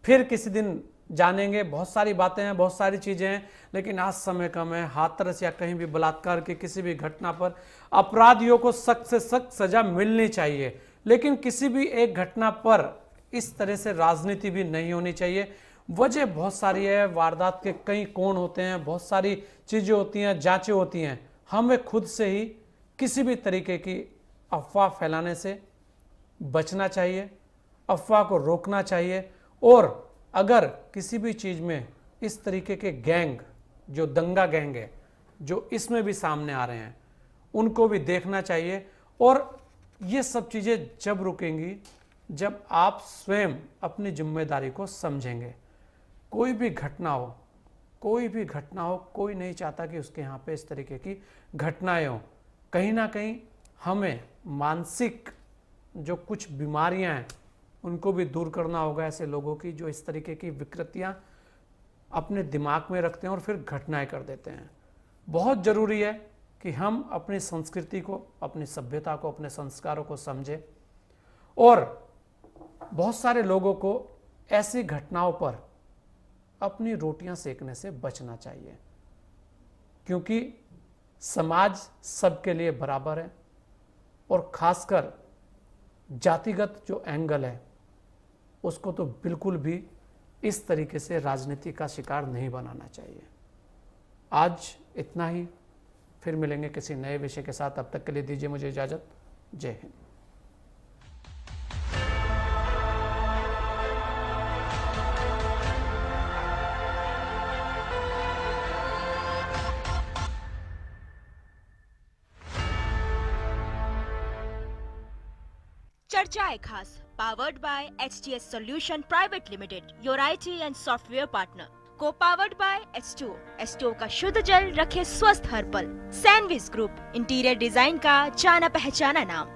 फिर किसी दिन जानेंगे। बहुत सारी बातें हैं, बहुत सारी चीजें हैं, लेकिन आज समय कम है। हाथरस या कहीं भी बलात्कार की किसी भी घटना पर अपराधियों को सख्त से सख्त सजा मिलनी चाहिए, लेकिन किसी भी एक घटना पर इस तरह से राजनीति भी नहीं होनी चाहिए। वजह बहुत सारी है, वारदात के कई कोण होते हैं, बहुत सारी चीजें होती हैं, जांचें होती हैं। हमें खुद से ही किसी भी तरीके की अफवाह फैलाने से बचना चाहिए, अफवाह को रोकना चाहिए। और अगर किसी भी चीज में इस तरीके के गैंग, जो दंगा गैंग है, जो इसमें भी सामने आ रहे हैं, उनको भी देखना चाहिए। और ये सब चीजें जब रुकेंगी जब आप स्वयं अपनी जिम्मेदारी को समझेंगे। कोई भी घटना हो, कोई भी घटना हो, कोई नहीं चाहता कि उसके यहाँ पे इस तरीके की घटनाएं हो। कहीं ना कहीं हमें मानसिक जो कुछ बीमारियां हैं उनको भी दूर करना होगा, ऐसे लोगों की जो इस तरीके की विकृतियां अपने दिमाग में रखते हैं और फिर घटनाएं कर देते हैं। बहुत ज़रूरी है कि हम अपनी संस्कृति को, अपनी सभ्यता को, अपने संस्कारों को समझें। और बहुत सारे लोगों को ऐसी घटनाओं पर अपनी रोटियां सेकने से बचना चाहिए, क्योंकि समाज सबके लिए बराबर है। और खासकर जातिगत जो एंगल है उसको तो बिल्कुल भी इस तरीके से राजनीति का शिकार नहीं बनाना चाहिए। आज इतना ही, फिर मिलेंगे किसी नए विषय के साथ। तब तक के लिए दीजिए मुझे इजाजत। जय हिंद। चर्चाएं खास, powered by HTS Solution Private Limited, your IT and software partner. Co-powered by H2O. H2O का शुद्ध जल रखे स्वस्थ हर पल। सैनविज ग्रुप, इंटीरियर डिजाइन का जाना पहचाना नाम।